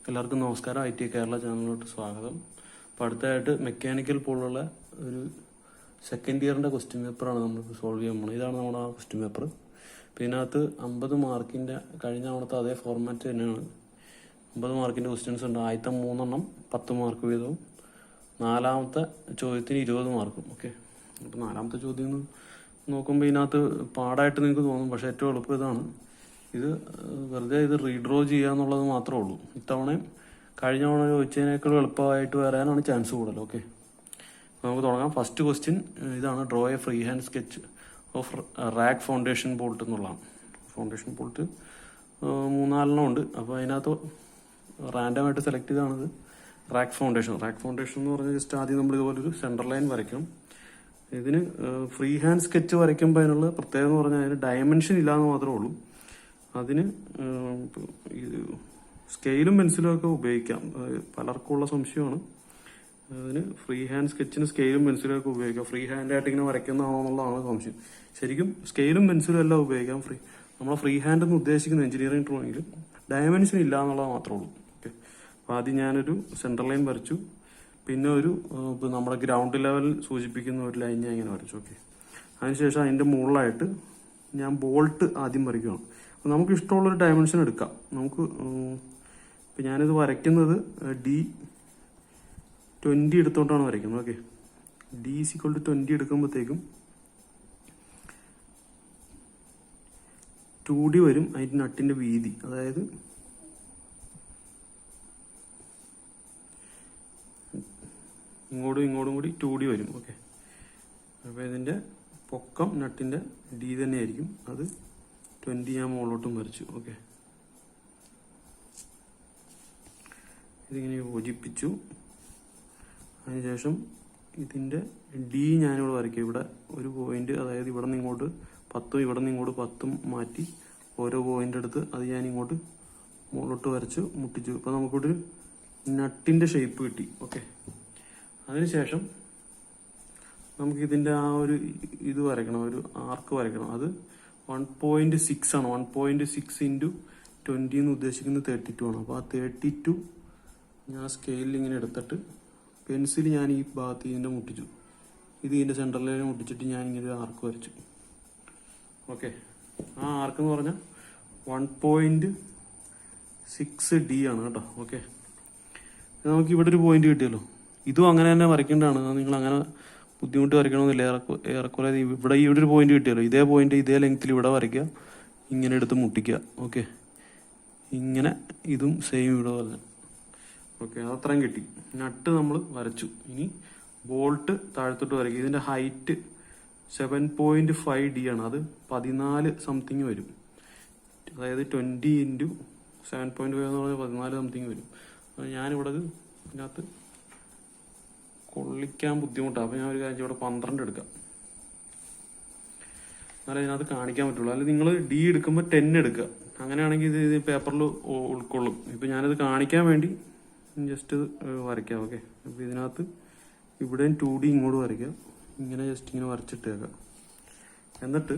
എല്ലാവർക്കും നമസ്കാരം. IT കേരള ചാനലിലോട്ട് സ്വാഗതം. അപ്പോൾ അടുത്തായിട്ട് മെക്കാനിക്കൽ പോലുള്ള ഒരു സെക്കൻഡ് ഇയറിൻ്റെ ക്വസ്റ്റ്യൻ പേപ്പറാണ് നമ്മൾ സോൾവ് ചെയ്യാൻ പോകുന്നത്. ഇതാണ് നമ്മുടെ ആ ക്വസ്റ്റ്യൻ പേപ്പർ. അപ്പോൾ ഇതിനകത്ത് 50 മാർക്കിൻ്റെ കഴിഞ്ഞ തവണത്തെ അതേ ഫോർമാറ്റ് തന്നെയാണ്. 50 മാർക്കിൻ്റെ ക്വസ്റ്റ്യൻസ് ഉണ്ട്. ആദ്യത്തെ 3 എണ്ണം 10 മാർക്ക് വീതവും, നാലാമത്തെ ചോദ്യത്തിന് 20 മാർക്കും. ഓക്കെ, അപ്പോൾ നാലാമത്തെ ചോദ്യം നോക്കുമ്പോൾ ഇതിനകത്ത് പാടായിട്ട് നിങ്ങൾക്ക് തോന്നും, പക്ഷേ ഏറ്റവും എളുപ്പം ഇതാണ്. ഇത് വെറുതെ റീഡ്രോ ചെയ്യുക എന്നുള്ളത് മാത്രമേ ഉള്ളൂ. ഇത്തവണയും കഴിഞ്ഞ തവണ ചോദിച്ചതിനേക്കാൾ എളുപ്പമായിട്ട് വരാനാണ് ചാൻസ് കൂടുതൽ. ഓക്കെ, നമുക്ക് തുടങ്ങാം. ഫസ്റ്റ് ക്വസ്റ്റ്യൻ ഇതാണ്: draw a free hand sketch of rock foundation bolt എന്നുള്ളതാണ്. ഫൗണ്ടേഷൻ ബോൾട്ട് 3-4 ഉണ്ട്. അപ്പോൾ അതിനകത്ത് റാൻഡമായിട്ട് സെലക്ട് ചെയ്താണിത് റാക്ക് ഫൗണ്ടേഷൻ. റാക്ക് ഫൗണ്ടേഷൻ എന്ന് പറഞ്ഞാൽ ജസ്റ്റ് ആദ്യം നമ്മൾ ഇതുപോലൊരു സെൻറ്റർ ലൈൻ വരയ്ക്കണം. ഇതിന് ഫ്രീ ഹാൻഡ് സ്കെച്ച് വരയ്ക്കുമ്പോൾ അതിനുള്ള പ്രത്യേകത എന്ന് പറഞ്ഞാൽ അതിന് ഡയമെൻഷൻ ഇല്ലാന്ന് മാത്രമേ ഉള്ളൂ. അതിന് സ്കെയിലും പെൻസിലും ഒക്കെ ഉപയോഗിക്കാം. പലർക്കുള്ള സംശയമാണ്. അതിന് ഫ്രീ ഹാൻഡ് സ്കെച്ചിന് സ്കെയിലും പെൻസിലും ഒക്കെ ഉപയോഗിക്കാം. ഫ്രീ ഹാൻഡായിട്ട് ഇങ്ങനെ വരയ്ക്കുന്നതാണോ എന്നുള്ളതാണ് സംശയം. ശരിക്കും സ്കെയിലും പെൻസിലും എല്ലാം ഉപയോഗിക്കാം. നമ്മളെ ഫ്രീ ഹാൻഡ് എന്ന് ഉദ്ദേശിക്കുന്ന എഞ്ചിനീയറിംഗ് ഡ്രോയിങ്ങിൽ ഡയമെൻഷൻ ഇല്ല എന്നുള്ളത് മാത്രമേ ഉള്ളൂ. ഓക്കെ, അപ്പോൾ ആദ്യം ഞാനൊരു സെൻട്രൽ ലൈൻ വരച്ചു. പിന്നെ ഒരു നമ്മുടെ ഗ്രൗണ്ട് ലെവൽ സൂചിപ്പിക്കുന്ന ഒരു ലൈൻ ഞാൻ ഇങ്ങനെ വരച്ചു. ഓക്കെ, അതിനുശേഷം അതിൻ്റെ മുകളിലായിട്ട് ഞാൻ ബോൾട്ട് ആദ്യം വരയ്ക്കുകയാണ്. അപ്പോൾ നമുക്ക് ഇഷ്ടമുള്ളൊരു ഡയമെൻഷൻ എടുക്കാം. ഇപ്പം ഞാനിത് വരയ്ക്കുന്നത് D20 എടുത്തോണ്ടാണ് വരയ്ക്കുന്നത്. ഓക്കെ, D=20 എടുക്കുമ്പോഴത്തേക്കും 2D വരും അതിൻ്റെ നട്ടിൻ്റെ വീതി. അതായത് ഇങ്ങോട്ടും കൂടി 2D വരും. ഓക്കെ, അപ്പോൾ ഇതിൻ്റെ പൊക്കം നട്ടിൻ്റെ D തന്നെയായിരിക്കും. അത് 20 ഞാൻ മുകളിലോട്ടും വരച്ചു. ഓക്കെ, ഇതിങ്ങനെ യോജിപ്പിച്ചു. അതിനുശേഷം ഇതിൻ്റെ D ഞാനിവിടെ വരയ്ക്കും. ഇവിടെ ഒരു പോയിന്റ്, അതായത് ഇവിടെ നിന്ന് ഇങ്ങോട്ട് 10, ഇവിടെ നിന്ന് ഇങ്ങോട്ട് 10 മാറ്റി ഓരോ പോയിന്റ് എടുത്ത് അത് ഞാൻ ഇങ്ങോട്ട് മുകളിലോട്ട് വരച്ചു മുട്ടിച്ചു. അപ്പോൾ നമുക്കൊരു നട്ടിൻ്റെ ഷേപ്പ് കിട്ടി. ഓക്കെ, അതിനുശേഷം നമുക്ക് ഇതിൻ്റെ ആ ഒരു ഇത് വരയ്ക്കണം, ഒരു ആർക്ക് വരയ്ക്കണം. അത് 1.6 ആണ്. 1.6 × 20 എന്ന് ഉദ്ദേശിക്കുന്നത് 32 ആണ്. അപ്പോൾ ആ 32 ഞാൻ സ്കെയിലിൽ ഇങ്ങനെ എടുത്തിട്ട് പെൻസിൽ ഞാൻ ഈ ഭാഗത്ത് ഇതിൻ്റെ മുട്ടിച്ചു. ഇത് ഇതിൻ്റെ സെൻറ്ററിലേക്ക് മുട്ടിച്ചിട്ട് ഞാൻ ഇങ്ങനെ ഒരു ആർക്ക് വരച്ചു. ഓക്കെ, ആ ആർക്ക് എന്ന് പറഞ്ഞാൽ 1.6D ആണ് കേട്ടോ. ഓക്കെ, നമുക്ക് ഇവിടെ ഒരു പോയിന്റ് കിട്ടിയല്ലോ. ഇതും അങ്ങനെ തന്നെ വരയ്ക്കേണ്ടതാണ്. നിങ്ങൾ അങ്ങനെ ബുദ്ധിമുട്ട് വരയ്ക്കണമെന്നില്ല. ഏറെക്കുറെ ഇവിടെ ഈ ഒരു പോയിന്റ് കിട്ടിയല്ലോ. ഇതേ പോയിന്റ് ഇതേ ലെങ്ത്തിൽ ഇവിടെ വരയ്ക്കുക, ഇങ്ങനെ എടുത്ത് മുട്ടിക്കുക. ഓക്കെ, ഇങ്ങനെ ഇതും സെയിം ഇവിടെ വരണം. ഓക്കെ, അതത്രയും കിട്ടി. നട്ട് നമ്മൾ വരച്ചു. ഇനി ബോൾട്ട് താഴത്തോട്ട് വരയ്ക്കുക. ഇതിൻ്റെ ഹൈറ്റ് 7.5D ആണ്. അത് 14 സംതിങ് വരും. അതായത് 20 × 7.5 എന്ന് പറഞ്ഞാൽ 14 സംതിങ് വരും. ഞാനിവിടെ ഇതിനകത്ത് കൊള്ളിക്കാൻ ബുദ്ധിമുട്ടാണ്. അപ്പോൾ ഞാൻ ഒരു കാര്യം ഇവിടെ 12 എടുക്കാം, എന്നാലും ഇതിനകത്ത് കാണിക്കാൻ പറ്റുള്ളൂ. അല്ലെങ്കിൽ നിങ്ങൾ D എടുക്കുമ്പോൾ 10 എടുക്കുക. അങ്ങനെയാണെങ്കിൽ ഇത് പേപ്പറിൽ ഉൾക്കൊള്ളും. ഇപ്പം ഞാനിത് കാണിക്കാൻ വേണ്ടി ജസ്റ്റ് വരയ്ക്കാം. ഓക്കെ, അപ്പോൾ ഇതിനകത്ത് ഇവിടെയും 2D ഇങ്ങോട്ട് വരയ്ക്കാം. ഇങ്ങനെ ജസ്റ്റ് ഇങ്ങനെ വരച്ചിട്ടേക്കാം. എന്നിട്ട്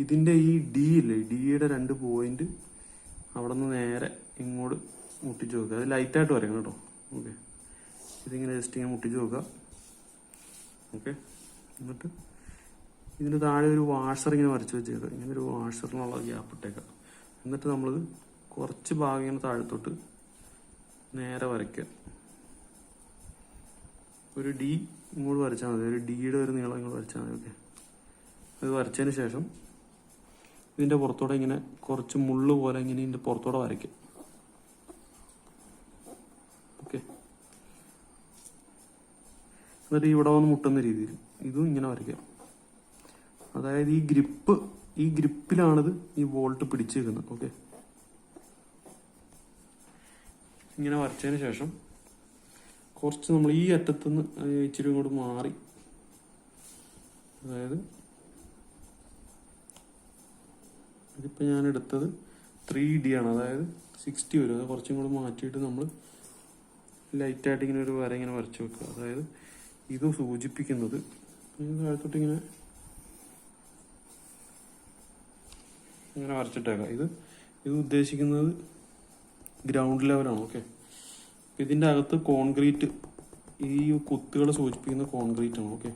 ഇതിൻ്റെ ഈ D ഇല്ലേ, Dയുടെ 2 പോയിന്റ് അവിടെ നിന്ന് നേരെ ഇങ്ങോട്ട് മുട്ടിച്ച് വെക്കുക. അത് ലൈറ്റായിട്ട് വരയ്ക്കണം കേട്ടോ. ഓക്കെ, ഇതിങ്ങനെ ജസ്റ്റ് ഇങ്ങനെ മുട്ടിച്ച് വെക്കുക. ഓക്കെ, എന്നിട്ട് ഇതിന് താഴെ ഒരു വാഷർ ഇങ്ങനെ വരച്ച് വെച്ചേക്കുക. ഇങ്ങനെ ഒരു വാഷറിനുള്ള ഗ്യാപ്പ് ഇട്ടേക്കുക. എന്നിട്ട് നമ്മളിത് കുറച്ച് ഭാഗം ഇങ്ങനെ താഴത്തോട്ട് നേരെ വരയ്ക്കുക. ഒരു D ഇങ്ങോട്ട് വരച്ചാൽ മതി. ഒരു Dയുടെ ഒരു നീളം ഇങ്ങോട്ട് വരച്ചാൽ മതി. ഓക്കെ, ഇത് വരച്ചതിന് ശേഷം ഇതിൻ്റെ പുറത്തോടെ ഇങ്ങനെ കുറച്ച് മുള്ളു പോലെ ഇങ്ങനെ ഇതിൻ്റെ പുറത്തോടെ വരയ്ക്കുക. ഓക്കെ, എന്നിട്ട് ഇവിടെ വന്ന് മുട്ടുന്ന രീതിയിൽ ഇതും ഇങ്ങനെ വരയ്ക്കാം. അതായത് ഈ ഗ്രിപ്പിലാണിത് ഈ ബോൾട്ട് പിടിച്ചു വെക്കുന്നത്. ഓക്കെ, ഇങ്ങനെ വരച്ചതിന് ശേഷം കുറച്ച് നമ്മൾ ഈ അറ്റത്തുനിന്ന് ഇച്ചിരി ഇങ്ങോട്ട് മാറി, അതായത് ഇതിപ്പോൾ ഞാൻ എടുത്തത് 3D ആണ്. അതായത് 60 വരും. അത് കുറച്ചും കൂടെ മാറ്റിയിട്ട് നമ്മൾ ലൈറ്റായിട്ട് ഇങ്ങനെ ഒരു വര ഇങ്ങനെ വരച്ച് വെക്കുക. അതായത് ഇത് സൂചിപ്പിക്കുന്നത് താഴത്തോട്ട് ഇങ്ങനെ വരച്ചിട്ടേക്കാം. ഇത് ഉദ്ദേശിക്കുന്നത് ഗ്രൗണ്ട് ലെവലാണ്. ഓക്കെ, ഇതിൻ്റെ അകത്ത് കോൺക്രീറ്റ്, ഈ കുത്തുകൾ സൂചിപ്പിക്കുന്ന കോൺക്രീറ്റ് ആണ്. ഓക്കെ,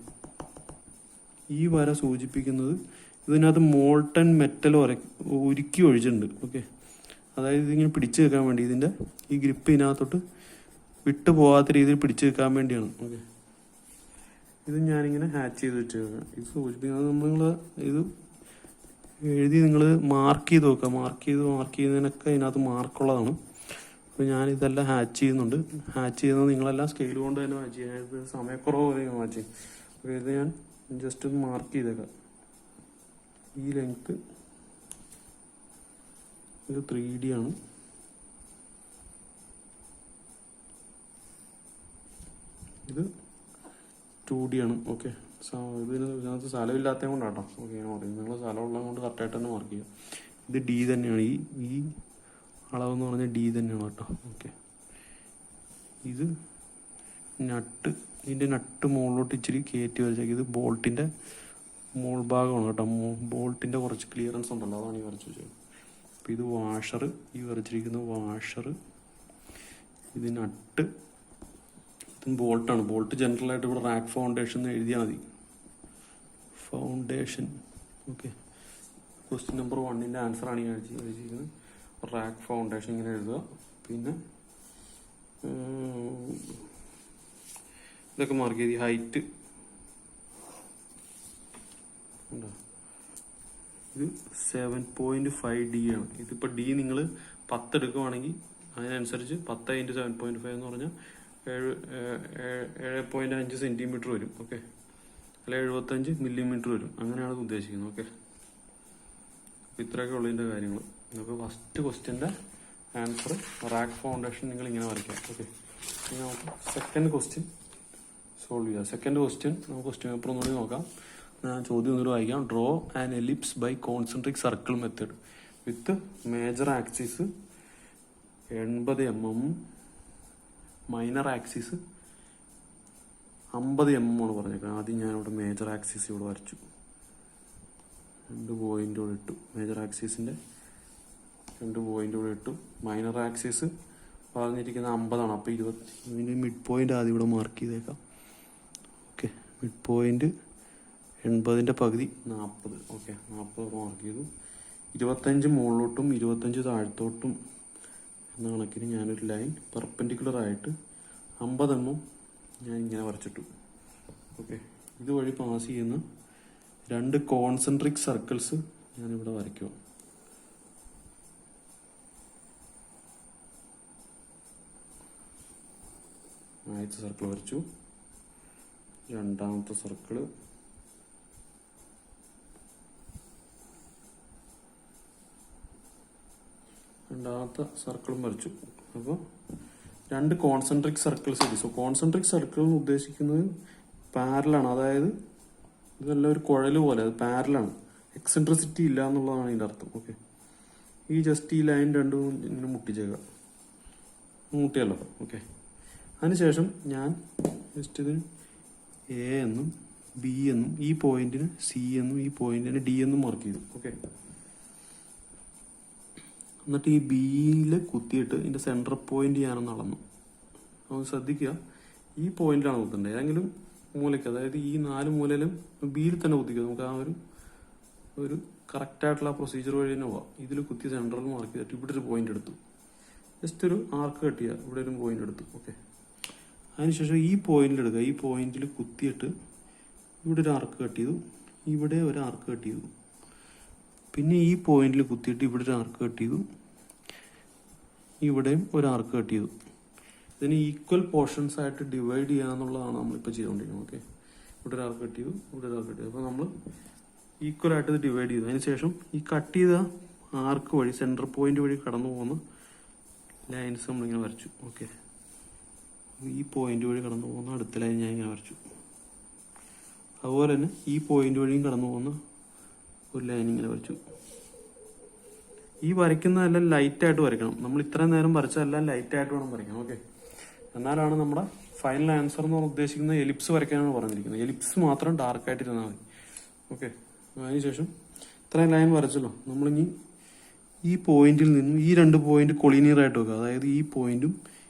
ഈ വര സൂചിപ്പിക്കുന്നത് ഇതിനകത്ത് മോൾട്ടൺ മെറ്റൽ ഉരുക്കി ഒഴിച്ചിട്ടുണ്ട്. ഓക്കെ, അതായത് ഇതിങ്ങനെ പിടിച്ചു വെക്കാൻ വേണ്ടി, ഇതിൻ്റെ ഈ ഗ്രിപ്പ് ഇതിനകത്തോട്ട് വിട്ടു പോകാത്ത രീതിയിൽ പിടിച്ചു വെക്കാൻ വേണ്ടിയാണ്. ഓക്കെ, ഇത് ഞാനിങ്ങനെ ഹാച്ച് ചെയ്ത് വെച്ചേക്കാം. ഇത് സൂചിപ്പിക്കുന്നത് നിങ്ങൾ ഇത് എഴുതി നിങ്ങൾ മാർക്ക് ചെയ്ത് നോക്കുക. മാർക്ക് ചെയ്യുന്നതിനൊക്കെ ഇതിനകത്ത് മാർക്കുള്ളതാണ്. അപ്പോൾ ഞാനിതെല്ലാം ഹാച്ച് ചെയ്യുന്നുണ്ട്. ഹാച്ച് ചെയ്യുന്നത് നിങ്ങളെല്ലാം സ്കെയിൽ കൊണ്ട് തന്നെ വാച്ച് ചെയ്യാം. ഇത് സമയക്കുറവ് പോലെ വാച്ച് ചെയ്യും. അപ്പോൾ ഇത് ഞാൻ ജസ്റ്റ് ഒന്ന് മാർക്ക് ചെയ്തേക്കാം. ഈ ലെങ്ത്ത് ഇത് 3D ആണ്. ഇത് 2D ആണ്. ഓക്കെ, ഇതിനകത്ത് സ്ഥലമില്ലാത്തത് കൊണ്ടാട്ടോ. ഓക്കെ, ഞാൻ പറയും നിങ്ങൾ സ്ഥലമുള്ളത് കൊണ്ട് കറക്റ്റായിട്ട് തന്നെ മാർക്ക് ചെയ്യുക. ഇത് D തന്നെയാണ്. ഈ അളവെന്ന് പറഞ്ഞാൽ D തന്നെയാണ് കേട്ടോ. ഓക്കെ, ഇത് നട്ട്, ഇതിൻ്റെ നട്ട് മുകളിലോട്ട് ഇച്ചിരി കയറ്റി വരച്ചേക്ക്. ഇത് ബോൾട്ടിൻ്റെ മോൾ ഭാഗമാണ് കേട്ടോ. ബോൾട്ടിൻ്റെ കുറച്ച് ക്ലിയറൻസ് ഉണ്ടല്ലോ, അതാണ് ഈ വരച്ച് വെച്ചത്. അപ്പോൾ ഇത് വാഷർ, ഈ വരച്ചിരിക്കുന്ന വാഷർ, ഇത് നട്ട്, ഇത് ബോൾട്ടാണ്. ബോൾട്ട് ജനറലായിട്ട് ഇവിടെ റാക്ക് ഫൗണ്ടേഷൻ എന്ന് എഴുതിയാൽ മതി. ഫൗണ്ടേഷൻ. ഓക്കെ, ക്വസ്റ്റ്യൻ നമ്പർ 1ൻ്റെ ആൻസറാണ് ഈ എഴുതിയിരിക്കുന്നത്. റാക്ക് ഫൗണ്ടേഷൻ ഇങ്ങനെ എഴുതുക. പിന്നെ ഇതൊക്കെ മാർക്ക് ചെയ്ത് ഹൈറ്റ് ഉണ്ടോ, ഇത് 7.5D ആണ്. ഇതിപ്പോൾ D നിങ്ങൾ 10 എടുക്കുവാണെങ്കിൽ അതിനനുസരിച്ച് 10 × 7.5 എന്ന് പറഞ്ഞാൽ 7.5 സെൻറ്റിമീറ്റർ വരും. ഓക്കെ, അല്ല 75 മില്ലിമീറ്റർ വരും. അങ്ങനെയാണ് ഇത് ഉദ്ദേശിക്കുന്നത്. ഓക്കെ, ഇത്രയൊക്കെ ഉള്ളതിൻ്റെ കാര്യങ്ങൾ. നമുക്ക് ഫസ്റ്റ് ക്വസ്റ്റ്യൻ്റെ ആൻസർ റാക്ക് ഫൗണ്ടേഷൻ നിങ്ങൾ ഇങ്ങനെ വരയ്ക്കാം. ഓക്കെ, ഇനി നമുക്ക് സെക്കൻഡ് ക്വസ്റ്റ്യൻ സോൾവ് ചെയ്യാം. സെക്കൻഡ് ക്വസ്റ്റ്യൻ നമുക്ക് ക്വസ്റ്റ്യൻ പേപ്പർ ഒന്നുകൂടി നോക്കാം. ഞാൻ ചോദ്യം ഒന്നുകൂടി വായിക്കാം. Draw an ellipse by concentric circle method with major axis 80 mm, minor axis 50 mm ആണ് പറഞ്ഞേക്കുന്നത്. ആദ്യം ഞാനിവിടെ മേജർ ആക്സിസ് ഇവിടെ വരച്ചു. 2 പോയിന്റ് ഇവിടെ ഇട്ടു. മേജർ ആക്സിസിൻ്റെ 2 പോയിന്റ് ഇവിടെ ഇട്ടു. മൈനർ ആക്സിസ് പറഞ്ഞിരിക്കുന്നത് 50 ആണ്. അപ്പോൾ 20, ഇതിൻ്റെ മിഡ് പോയിന്റ് ആദ്യം ഇവിടെ മാർക്ക് ചെയ്തേക്കാം. ഓക്കെ, മിഡ് പോയിന്റ് 80ൻ്റെ പകുതി 40. ഓക്കെ, 40 മാർക്ക് ചെയ്തു. 25 മുകളിലോട്ടും 25 താഴത്തോട്ടും എന്ന കണക്കിന് ഞാനൊരു ലൈൻ പെർപെൻഡിക്കുലർ ആയിട്ട് 50 mm ഞാൻ ഇങ്ങനെ വരച്ചിട്ടു. ഓക്കെ, ഇതുവഴി പാസ് ചെയ്യുന്ന 2 കോൺസെൻട്രിക് സർക്കിൾസ് ഞാനിവിടെ വരയ്ക്കുക. ആദ്യത്തെ സർക്കിൾ വരച്ചു. രണ്ടാമത്തെ സർക്കിള്, രണ്ടാമത്തെ സർക്കിളും വരച്ചു. അപ്പോൾ 2 കോൺസെൻട്രിക് സർക്കിൾസ് കിട്ടി. സോ കോൺസെൻട്രിക് സർക്കിൾ എന്ന് ഉദ്ദേശിക്കുന്നത് പാരലാണ്. അതായത് ഇതെല്ലാം ഒരു കുഴൽ പോലെ, അത് പാരലാണ്. എക്സെൻട്രിസിറ്റി ഇല്ല എന്നുള്ളതാണ് ഇതിൻ്റെ അർത്ഥം. ഓക്കെ, ഈ ജസ്റ്റ് ഈ ലൈൻ രണ്ടും ഇങ്ങനെ മുട്ടിച്ചേക്കാം. മുട്ടിയല്ലോ. ഓക്കെ, അതിനുശേഷം ഞാൻ ജസ്റ്റ് ഇതിന് A എന്നും B എന്നും ഈ പോയിന്റിന് C എന്നും ഈ പോയിന്റിന് D എന്നും മാർക്ക് ചെയ്തു. ഓക്കെ, എന്നിട്ട് ഈ ബിയിൽ കുത്തിയിട്ട് ഇതിൻ്റെ സെൻറ്റർ പോയിന്റ് ഞാനൊന്ന് അളന്നു. നമുക്ക് ശ്രദ്ധിക്കുക, ഈ പോയിന്റിലാണ് കുത്തേണ്ടത്. ഏതെങ്കിലും മൂലയ്ക്ക്, അതായത് ഈ 4 മൂലയിലും ബിയിൽ തന്നെ കുത്തിക്കുക. നമുക്ക് ആ ഒരു കറക്റ്റായിട്ടുള്ള പ്രൊസീജിയർ വഴി തന്നെ പോവാം. ഇതിൽ കുത്തി സെൻറ്ററിൽ മാർക്ക് ചെയ്തിട്ട് ഇവിടെ ഒരു പോയിന്റ് എടുത്തു. ജസ്റ്റ് ഒരു ആർക്ക് കട്ട് ചെയ്യുക, ഇവിടെ ഒരു പോയിന്റ് എടുത്തു. ഓക്കെ, അതിനുശേഷം ഈ പോയിന്റിൽ എടുക്കുക. ഈ പോയിന്റിൽ കുത്തിയിട്ട് ഇവിടെ ഒരു ആർക്ക് കട്ട് ചെയ്തു, ഇവിടെ ഒരു ആർക്ക് കട്ട് ചെയ്തു. പിന്നെ ഈ പോയിന്റിൽ കുത്തിയിട്ട് ഇവിടെ ഒരു ആർക്ക് കട്ട് ചെയ്തു, ഇവിടെയും ഒരു ആർക്ക് കട്ട് ചെയ്തു. ഇതിന് ഈക്വൽ പോർഷൻസ് ആയിട്ട് ഡിവൈഡ് ചെയ്യുക എന്നുള്ളതാണ് നമ്മളിപ്പോൾ ചെയ്തുകൊണ്ടിരിക്കുന്നത്. ഓക്കെ, ഇവിടെ ഒരു ആർക്ക് കട്ട് ചെയ്തു, ഇവിടെ ഒരു ആർക്ക് കട്ട് ചെയ്തു. അപ്പോൾ നമ്മൾ ഈക്വൽ ആയിട്ട് ഇത് ഡിവൈഡ് ചെയ്തു. അതിനുശേഷം ഈ കട്ട് ചെയ്ത ആർക്ക് വഴി, സെൻറ്റർ പോയിന്റ് വഴി കടന്നു പോകുന്ന ലൈൻസ് നമ്മളിങ്ങനെ വരച്ചു. ഓക്കെ, ഈ പോയിന്റ് വഴി കടന്നു പോകുന്ന അടുത്ത ലൈൻ ഞാൻ ഇങ്ങനെ വരച്ചു. അതുപോലെ തന്നെ ഈ പോയിന്റ് വഴിയും കടന്നു പോകുന്ന ഒരു ലൈൻ ഇങ്ങനെ വരച്ചു. ഈ വരയ്ക്കുന്നതെല്ലാം ലൈറ്റായിട്ട് വരയ്ക്കണം. നമ്മൾ ഇത്രയും നേരം വരച്ചതെല്ലാം ലൈറ്റായിട്ട് വേണം വരയ്ക്കണം. ഓക്കെ, എന്നാലാണ് നമ്മുടെ ഫൈനൽ ആൻസർ എന്ന് പറഞ്ഞ് ഉദ്ദേശിക്കുന്നത് എലിപ്സ് വരയ്ക്കാനാണ് പറഞ്ഞിരിക്കുന്നത്. എലിപ്സ് മാത്രം ഡാർക്കായിട്ട് ഇരുന്നാൽ മതി. ഓക്കെ, അതിനുശേഷം ഇത്രയും ലൈൻ വരച്ചല്ലോ. നമ്മളിനി ഈ പോയിന്റിൽ നിന്നും ഈ 2 പോയിന്റ് കൊളീനിയർ ആയിട്ട് വെക്കുക. അതായത് ഈ പോയിന്റും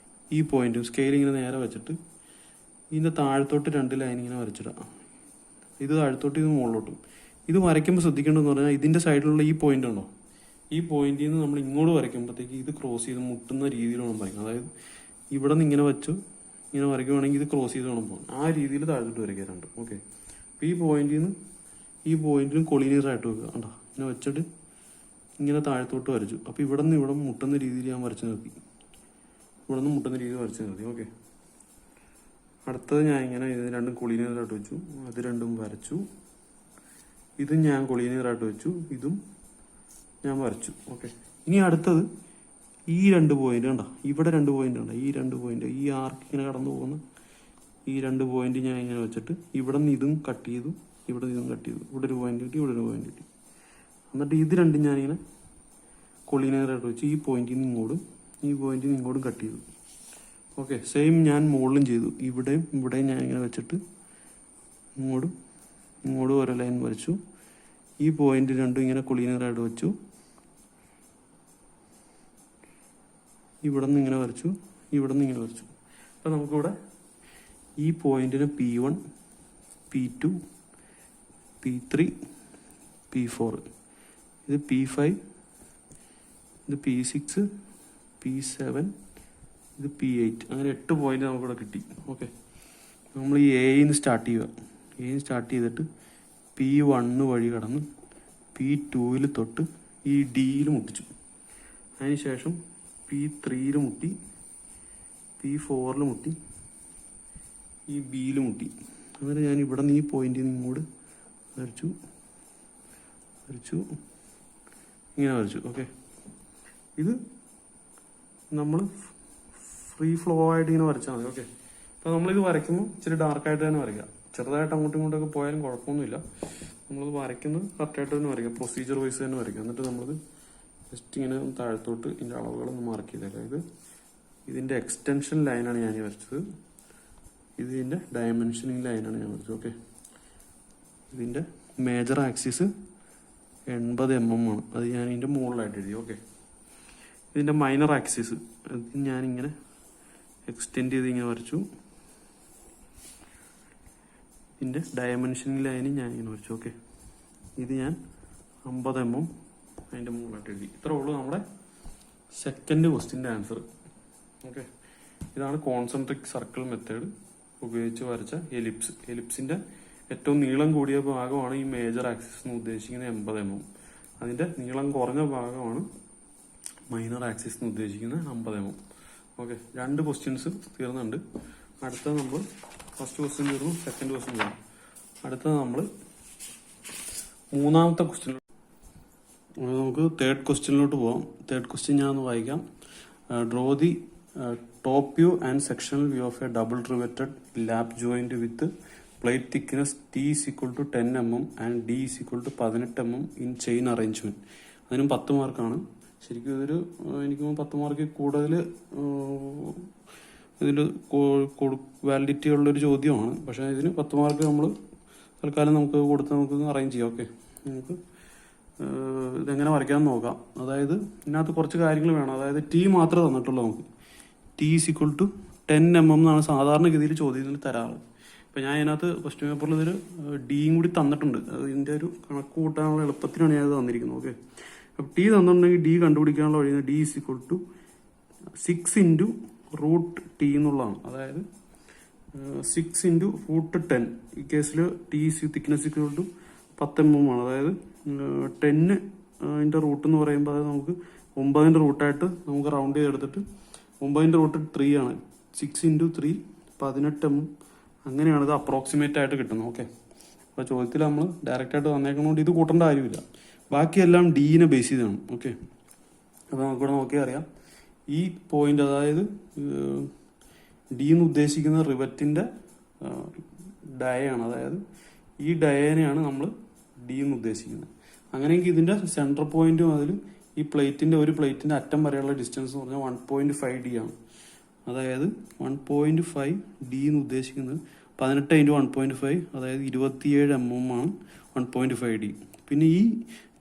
ഈ പോയിന്റും സ്കെയിൽ ഇങ്ങനെ നേരെ വെച്ചിട്ട് ഇതിൻ്റെ താഴത്തോട്ട് 2 ലൈൻ ഇങ്ങനെ വരച്ചിടാം. ഇത് താഴത്തോട്ട് ഇത് മുകളിലോട്ടും. ഇത് വരയ്ക്കുമ്പോൾ ശ്രദ്ധിക്കേണ്ടതെന്ന് പറഞ്ഞാൽ ഇതിൻ്റെ സൈഡിലുള്ള ഈ പോയിന്റ് ഉണ്ടോ, ഈ പോയിന്റിൽ നിന്ന് നമ്മൾ ഇങ്ങോട്ട് വരയ്ക്കുമ്പോഴത്തേക്ക് ഇത് ക്രോസ് ചെയ്ത് മുട്ടുന്ന രീതിയിൽ വേണം വരയ്ക്കാം. അതായത് ഇവിടെ നിന്ന് ഇങ്ങനെ വെച്ചു ഇങ്ങനെ വരയ്ക്കുവാണെങ്കിൽ ഇത് ക്രോസ് ചെയ്ത് വേണം പോകാൻ. ആ രീതിയിൽ താഴത്തോട്ട് വരയ്ക്കാറുണ്ട്. ഓക്കെ, അപ്പോൾ ഈ പോയിന്റിൽ നിന്ന് ഈ പോയിന്റിലും കൊളീനിയറായിട്ട് വെക്കുക. കണ്ടോ, ഇങ്ങനെ വെച്ചിട്ട് ഇങ്ങനെ താഴത്തോട്ട് വരച്ചു. അപ്പോൾ ഇവിടെ നിന്ന് ഇവിടെ മുട്ടുന്ന രീതിയിൽ ഞാൻ വരച്ച് നിർത്തി. ഇവിടെ നിന്ന് മുട്ടുന്ന രീതിയിൽ വരച്ച് നിർത്തി. ഓക്കെ, അടുത്തത് ഞാൻ ഇങ്ങനെ ഇത് രണ്ടും കൊളീനിയറായിട്ട് വെച്ചു. അത് രണ്ടും വരച്ചു. ഇതും ഞാൻ കൊളീനിയറായിട്ട് വെച്ചു. ഇതും ഞാൻ വരച്ചു. ഓക്കെ, ഇനി അടുത്തത് ഈ 2 പോയിന്റ് കണ്ടോ, ഇവിടെ 2 പോയിന്റ് ഉണ്ട്. ഈ 2 പോയിന്റ് ഈ ആർക്ക് ഇങ്ങനെ കടന്നു പോകുന്ന ഈ 2 പോയിന്റ് ഞാൻ ഇങ്ങനെ വെച്ചിട്ട് ഇവിടെ നിന്ന് ഇതും കട്ട് ചെയ്തു, ഇവിടെ നിന്ന് ഇതും കട്ട് ചെയ്തു. ഇവിടെ ഒരു പോയിന്റ് കിട്ടി, ഇവിടെ ഒരു പോയിന്റ് കിട്ടി. എന്നിട്ട് ഇത് രണ്ടും ഞാനിങ്ങനെ കൊളീനിയറായിട്ട് വെച്ച് ഈ പോയിന്റിൽ നിന്ന് ഇങ്ങോട്ടും ഈ പോയിന്റിൽ നിന്ന് ഇങ്ങോട്ടും കട്ട് ചെയ്തു. ഓക്കെ, സെയിം ഞാൻ മുകളിലും ചെയ്തു. ഇവിടെയും ഞാൻ ഇങ്ങനെ വെച്ചിട്ട് ഇങ്ങോട്ടും ഒരു ലൈൻ വരച്ചു. ഈ പോയിന്റ് രണ്ടും ഇങ്ങനെ കൊളീനിയറായിട്ട് വെച്ചു. ഇവിടെ നിന്ന് ഇങ്ങനെ വരച്ചു, ഇവിടെ നിന്ന് ഇങ്ങനെ വരച്ചു. അപ്പം നമുക്കിവിടെ ഈ പോയിന്റിന് P1, P2, P3, P4, ഇത് P5, ഇത് P6, P7, ഇത് P8, അങ്ങനെ 8 പോയിന്റ് നമുക്കിവിടെ കിട്ടി. ഓക്കെ, നമ്മൾ ഈ എയിൽ സ്റ്റാർട്ട് ചെയ്തിട്ട് P1 വഴി കടന്ന് P2 തൊട്ട് ഈ ഡിയിൽ മുട്ടിച്ചു. അതിനുശേഷം P3 മുട്ടി, P4 മുട്ടി, ഈ ബിയിൽ മുട്ടി. അങ്ങനെ ഞാൻ ഇവിടെ നിന്ന് ഈ പോയിന്റിൽ നിന്ന് ഇങ്ങോട്ട് വരച്ചു ഇങ്ങനെ വരച്ചു. ഓക്കെ, ഇത് നമ്മൾ ഫ്രീ ഫ്ലോ ആയിട്ട് ഇങ്ങനെ വരച്ചാൽ മതി. ഓക്കെ, അപ്പോൾ നമ്മളിത് വരയ്ക്കുമ്പോൾ ഇച്ചിരി ഡാർക്കായിട്ട് തന്നെ വരയ്ക്കുക. ചെറുതായിട്ട് അങ്ങോട്ടും ഇങ്ങോട്ടൊക്കെ പോയാലും കുഴപ്പമൊന്നുമില്ല. നമ്മളിത് വരയ്ക്കുന്നത് കറക്റ്റായിട്ട് തന്നെ വരയ്ക്കുക, പ്രൊസീജിയർ വൈസ് തന്നെ വരയ്ക്കുക. എന്നിട്ട് നമ്മളിത് ജസ്റ്റ് ഇങ്ങനെ താഴത്തോട്ട് ഇതിൻ്റെ അളവുകളൊന്ന് മാർക്ക് ചെയ്തേക്കാം. ഇതിൻ്റെ എക്സ്റ്റൻഷൻ ലൈനാണ് ഞാൻ വരച്ചത്. ഇതിൻ്റെ ഡയമെൻഷനിങ് ലൈനാണ് ഞാൻ വരച്ചത്. ഓക്കെ, ഇതിൻ്റെ മേജർ ആക്സിസ് 80 mm ആണ്. അത് ഞാൻ ഇതിൻ്റെ മുകളിലായിട്ട് എഴുതി. ഓക്കെ, ഇതിൻ്റെ മൈനർ ആക്സിസ് അത് ഞാനിങ്ങനെ എക്സ്റ്റെൻഡ് ചെയ്ത് ഇങ്ങനെ വരച്ചു. ഇതിൻ്റെ ഡയമെൻഷനിങ് ലൈന് ഞാനിങ്ങനെ വരച്ചു. ഓക്കെ, ഇത് ഞാൻ 50 mm അതിൻ്റെ മുകളിലായിട്ട് എഴുതി. ഇത്രേ ഉള്ളൂ നമ്മുടെ സെക്കൻഡ് ക്വസ്റ്റ്യൻ്റെ ആൻസർ. ഓക്കെ, ഇതാണ് കോൺസെൻട്രിക് സർക്കിൾ മെത്തേഡ് ഉപയോഗിച്ച് വരച്ച എലിപ്സിൻ്റെ ഏറ്റവും നീളം കൂടിയ ഭാഗമാണ് ഈ മേജർ ആക്സിസ് എന്ന് ഉദ്ദേശിക്കുന്ന 80 mm. അതിൻ്റെ നീളം കുറഞ്ഞ ഭാഗമാണ് മൈനർ ആക്സിസ് എന്ന് ഉദ്ദേശിക്കുന്ന 50 mm. Okay, 2 questions തീർന്നുണ്ട്. അടുത്തത് നമ്മൾ ഫസ്റ്റ് ക്വസ്റ്റ്യൻ തീർന്നു, സെക്കൻഡ് ക്വസ്റ്റ്യൻ തീർന്നു. അടുത്തത് നമ്മൾ മൂന്നാമത്തെ ക്വസ്റ്റ്യൻ, നമുക്ക് തേർഡ് ക്വസ്റ്റ്യനിലോട്ട് പോകാം. തേർഡ് ക്വസ്റ്റ്യൻ ഞാൻ ഒന്ന് വായിക്കാം. Draw the top view and sectional view of A double riveted lap joint with plate thickness T is equal to 10 mm and D is equal to 18 mm in chain arrangement. അതിനും 10 മാർക്കാണ്. ശരിക്കും ഇതൊരു എനിക്ക് 10 mark കൂടുതൽ ഇതിൽ validity ഉള്ളൊരു ചോദ്യമാണ്. പക്ഷേ ഇതിന് 10 മാർക്ക് നമ്മൾ തൽക്കാലം നമുക്ക് കൊടുത്ത് നമുക്ക് അറേഞ്ച് ചെയ്യാം. ഓക്കെ, നമുക്ക് ഇതെങ്ങനെ വരയ്ക്കാമെന്ന് നോക്കാം. അതായത് ഇതിനകത്ത് കുറച്ച് കാര്യങ്ങൾ വേണം. അതായത് T മാത്രമേ തന്നിട്ടുള്ളൂ നമുക്ക്. T is equal to 10 mm എന്നാണ് സാധാരണഗതിയിൽ ചോദ്യത്തിൽ തരാറ്. ഇപ്പം ഞാൻ ഇതിനകത്ത് ക്വസ്റ്റ്യൻ പേപ്പറിൽ ഇതൊരു ഡിയും കൂടി തന്നിട്ടുണ്ട്. ഇതിൻ്റെ ഒരു കണക്ക് കൂട്ടാനുള്ള എളുപ്പത്തിനാണ് ഞാനത് തന്നിരിക്കുന്നത്. ഓക്കെ, അപ്പം T തന്നിട്ടുണ്ടെങ്കിൽ D കണ്ടുപിടിക്കാനുള്ള വഴി D is equal to 6 into √T എന്നുള്ളതാണ്. അതായത് 6 into √10. ഈ കേസിൽ T thickness equal to 10 mm ആണ്. അതായത് 10 അതിൻ്റെ റൂട്ട് എന്ന് പറയുമ്പോൾ അതായത് നമുക്ക് 9ന്റെ റൂട്ടായിട്ട് നമുക്ക് റൗണ്ട് ചെയ്തെടുത്തിട്ട് 9ന്റെ റൂട്ട് 3 ആണ്. 6 into 3 18 mm. അങ്ങനെയാണ് ഇത് അപ്രോക്സിമേറ്റ് ആയിട്ട് കിട്ടുന്നത്. ഓക്കെ, അപ്പോൾ ചോദ്യത്തിൽ നമ്മൾ ഡയറക്റ്റ് ആയിട്ട് വന്നേക്കുന്നതുകൊണ്ട് ഇത് കൂട്ടേണ്ട കാര്യമില്ല. ബാക്കിയെല്ലാം ഡീനെ ബേസ് ചെയ്താണ്. ഓക്കെ, അപ്പോൾ നമുക്കിവിടെ നോക്കിയാൽ അറിയാം ഈ പോയിന്റ്, അതായത് ഡി എന്ന് ഉദ്ദേശിക്കുന്ന റിവറ്റിൻ്റെ ഡയാണ്. അതായത് ഈ ഡയനെയാണ് നമ്മൾ ഡി എന്ന് ഉദ്ദേശിക്കുന്നത്. അങ്ങനെയെങ്കിൽ ഇതിൻ്റെ സെൻട്രൽ പോയിന്റും അതിൽ ഈ ഒരു പ്ലേറ്റിൻ്റെ അറ്റം വരെയുള്ള ഡിസ്റ്റൻസ് എന്ന് പറഞ്ഞാൽ 1.5 D ആണ്. അതായത് 1.5 D എന്ന് ഉദ്ദേശിക്കുന്നത് 18 × 1.5, അതായത് 27 mm ആണ് 1.5 D. പിന്നെ ഈ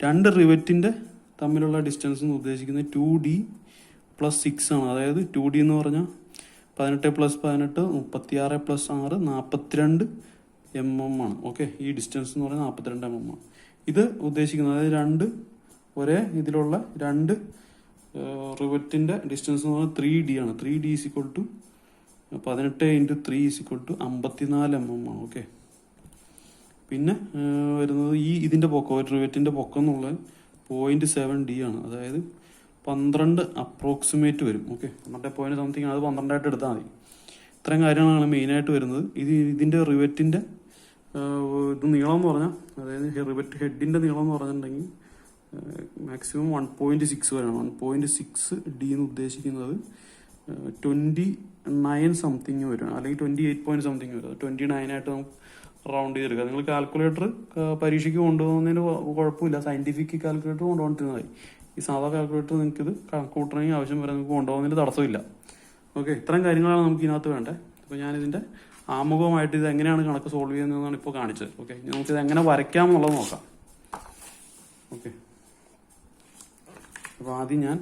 2 റിവറ്റിൻ്റെ തമ്മിലുള്ള ഡിസ്റ്റൻസ് എന്ന് ഉദ്ദേശിക്കുന്നത് 2D + 6 ആണ്. അതായത് 2D എന്ന് പറഞ്ഞാൽ 18 + 18 36 + 6 42 mm ആണ്. ഓക്കെ, ഈ ഡിസ്റ്റൻസ് എന്ന് പറയുന്നത് 42 mm ആണ്. ഇത് ഉദ്ദേശിക്കുന്നത് അതായത് രണ്ട് ഒരേ ഇതിലുള്ള രണ്ട് റിവറ്റിൻ്റെ ഡിസ്റ്റൻസ് എന്ന് പറയുന്നത് 3D ആണ്. 3D = 18 × 3 = 54 mm ആണ്. ഓക്കെ, പിന്നെ വരുന്നത് ഇതിൻ്റെ പൊക്കം, ഒരു റിവറ്റിൻ്റെ പൊക്കം എന്നുള്ളത് 0.7D ആണ്. അതായത് 12 അപ്രോക്സിമേറ്റ് വരും. ഓക്കെ, 12 സംതിങ്, അത് 12 എടുത്താൽ മതി. ഇത്രയും കാര്യങ്ങളാണ് മെയിനായിട്ട് വരുന്നത്. ഇതിൻ്റെ റിവറ്റിൻ്റെ ഇത് നീളം എന്ന് പറഞ്ഞാൽ, അതായത് റിവറ്റ് ഹെഡിൻ്റെ നീളം എന്ന് പറഞ്ഞിട്ടുണ്ടെങ്കിൽ മാക്സിമം 1.6 വരെയാണ്. 1.6D എന്ന് ഉദ്ദേശിക്കുന്നത് 29 സംതിങ് വരും, അല്ലെങ്കിൽ 28 പോയിന്റ് സംതിങ് വരും. 29 ആയിട്ട് നമുക്ക് റൗണ്ട് ചെയ്തെടുക്കുക. നിങ്ങൾ കാൽക്കുലേറ്റർ പരീക്ഷയ്ക്ക് കൊണ്ടുപോകുന്നതിന് കുഴപ്പമില്ല, സയൻറ്റിഫിക് കാൽക്കുലേറ്റർ കൊണ്ടുപോകുന്നതായി. ഈ സാധാ കാൽക്കുലേറ്റർ നിങ്ങൾക്ക് ഇത് കണക്കൂട്ടണമെങ്കിൽ ആവശ്യം വരെ നിങ്ങൾക്ക് കൊണ്ടുപോകുന്നതിന് തടസ്സമില്ല. ഓക്കെ, ഇത്രയും കാര്യങ്ങളാണ് നമുക്ക് ഇതിനകത്ത് വേണ്ടത്. അപ്പോൾ ഞാനിതിൻ്റെ ആമുഖമായിട്ട് ഇത് എങ്ങനെയാണ് കണക്ക് സോൾവ് ചെയ്യുന്നതെന്നാണ് ഇപ്പോൾ കാണിച്ചത്. ഓക്കെ, നമുക്കിത് എങ്ങനെ വരയ്ക്കാമെന്നുള്ളത് നോക്കാം. ഓക്കെ, അപ്പോൾ ആദ്യം ഞാൻ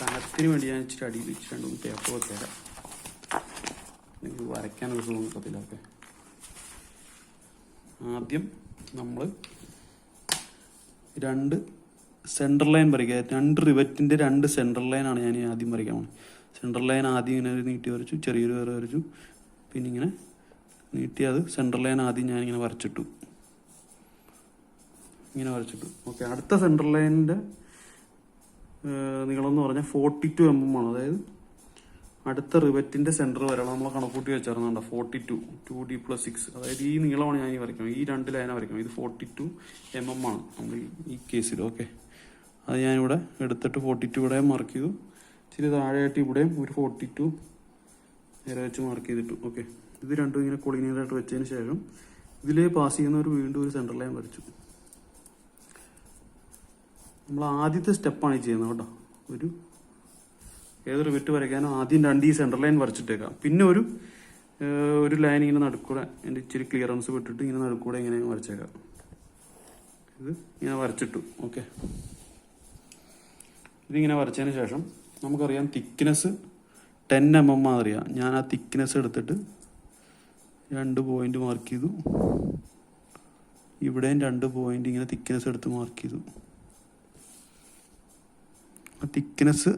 കനത്തിന് വേണ്ടി ഞാൻ ഇച്ചിരി അടിയിൽ വെച്ച് 2-3 പേപ്പർ വെച്ചേക്കാം. എനിക്ക് വരയ്ക്കാനൊരു സുഖം കിട്ടത്തില്ല. ഓക്കെ, ആദ്യം നമ്മൾ രണ്ട് സെൻട്രൽ ലൈൻ വരയ്ക്കുക. രണ്ട് റിവറ്റിൻ്റെ രണ്ട് സെൻട്രൽ ലൈനാണ് ഞാൻ ആദ്യം വരയ്ക്കാൻ പോകുന്നത്. സെൻട്രൽ ലൈൻ ആദ്യം ഇങ്ങനെ ഒരു നീട്ടി വരച്ചു, ചെറിയൊരു വര വരച്ചു, പിന്നെ ഇങ്ങനെ നീട്ടി അത് സെൻട്രൽ ലൈൻ ആദ്യം ഞാനിങ്ങനെ വരച്ചിട്ടു, ഇങ്ങനെ വരച്ചിട്ടു. ഓക്കെ, അടുത്ത സെൻട്രൽ ലൈനിൻ്റെ നീളം എന്ന് പറഞ്ഞാൽ 42 mm ആണ്. അതായത് അടുത്ത റിവറ്റിൻ്റെ സെൻറ്റർ വരെയുള്ള നമ്മൾ കണക്കൂട്ടി വെച്ചിരുന്നുണ്ടോ 42 2D + 6, അതായത് ഈ നീളമാണ് ഞാൻ ഈ വരയ്ക്കുന്നത്. ഈ രണ്ട് ലൈനാണ് വരയ്ക്കുന്നത്. ഇത് 42 mm ആണ് നമ്മൾ ഈ കേസിൽ. ഓക്കെ, അത് ഞാനിവിടെ എടുത്തിട്ട് 42 ഇവിടെ മാർക്ക് ചെയ്തു. ഇച്ചിരി താഴെയായിട്ട് ഇവിടെയും ഒരു 42 നേരെ വെച്ച് മാർക്ക് ചെയ്തിട്ടു. ഓക്കെ, ഇത് രണ്ടും ഇങ്ങനെ കൊളിനിയറായിട്ട് വെച്ചതിന് ശേഷം ഇതിലേ പാസ് ചെയ്യുന്നവർ വീണ്ടും ഒരു സെൻട്രൽ ലൈൻ വരച്ചു. നമ്മൾ ആദ്യത്തെ സ്റ്റെപ്പാണ് ഈ ചെയ്യുന്നത് കേട്ടോ. ഏതൊരു റിവറ്റ് വരയ്ക്കാനോ ആദ്യം രണ്ട് ഈ സെൻട്രൽ ലൈൻ വരച്ചിട്ടേക്കാം. പിന്നെ ഒരു ലൈൻ ഇങ്ങനെ നടുക്കൂടെ എൻ്റെ ഇച്ചിരി ക്ലിയറൻസ് വിട്ടിട്ട് ഇങ്ങനെ നടുക്കൂടെ ഇങ്ങനെ വരച്ചേക്കാം. ഇത് ഇങ്ങനെ വരച്ചിട്ടു. ഓക്കെ, ഇതിങ്ങനെ വരച്ചതിന് ശേഷം നമുക്കറിയാം തിക്നെസ് 10 mm അറിയാം. ഞാൻ ആ തിക്നെസ് എടുത്തിട്ട് 2 പോയിന്റ് മാർക്ക് ചെയ്തു. ഇവിടെയും 2 പോയിന്റ് ഇങ്ങനെ തിക്നെസ് എടുത്ത് മാർക്ക് ചെയ്തു. ആ തിക്നെസ്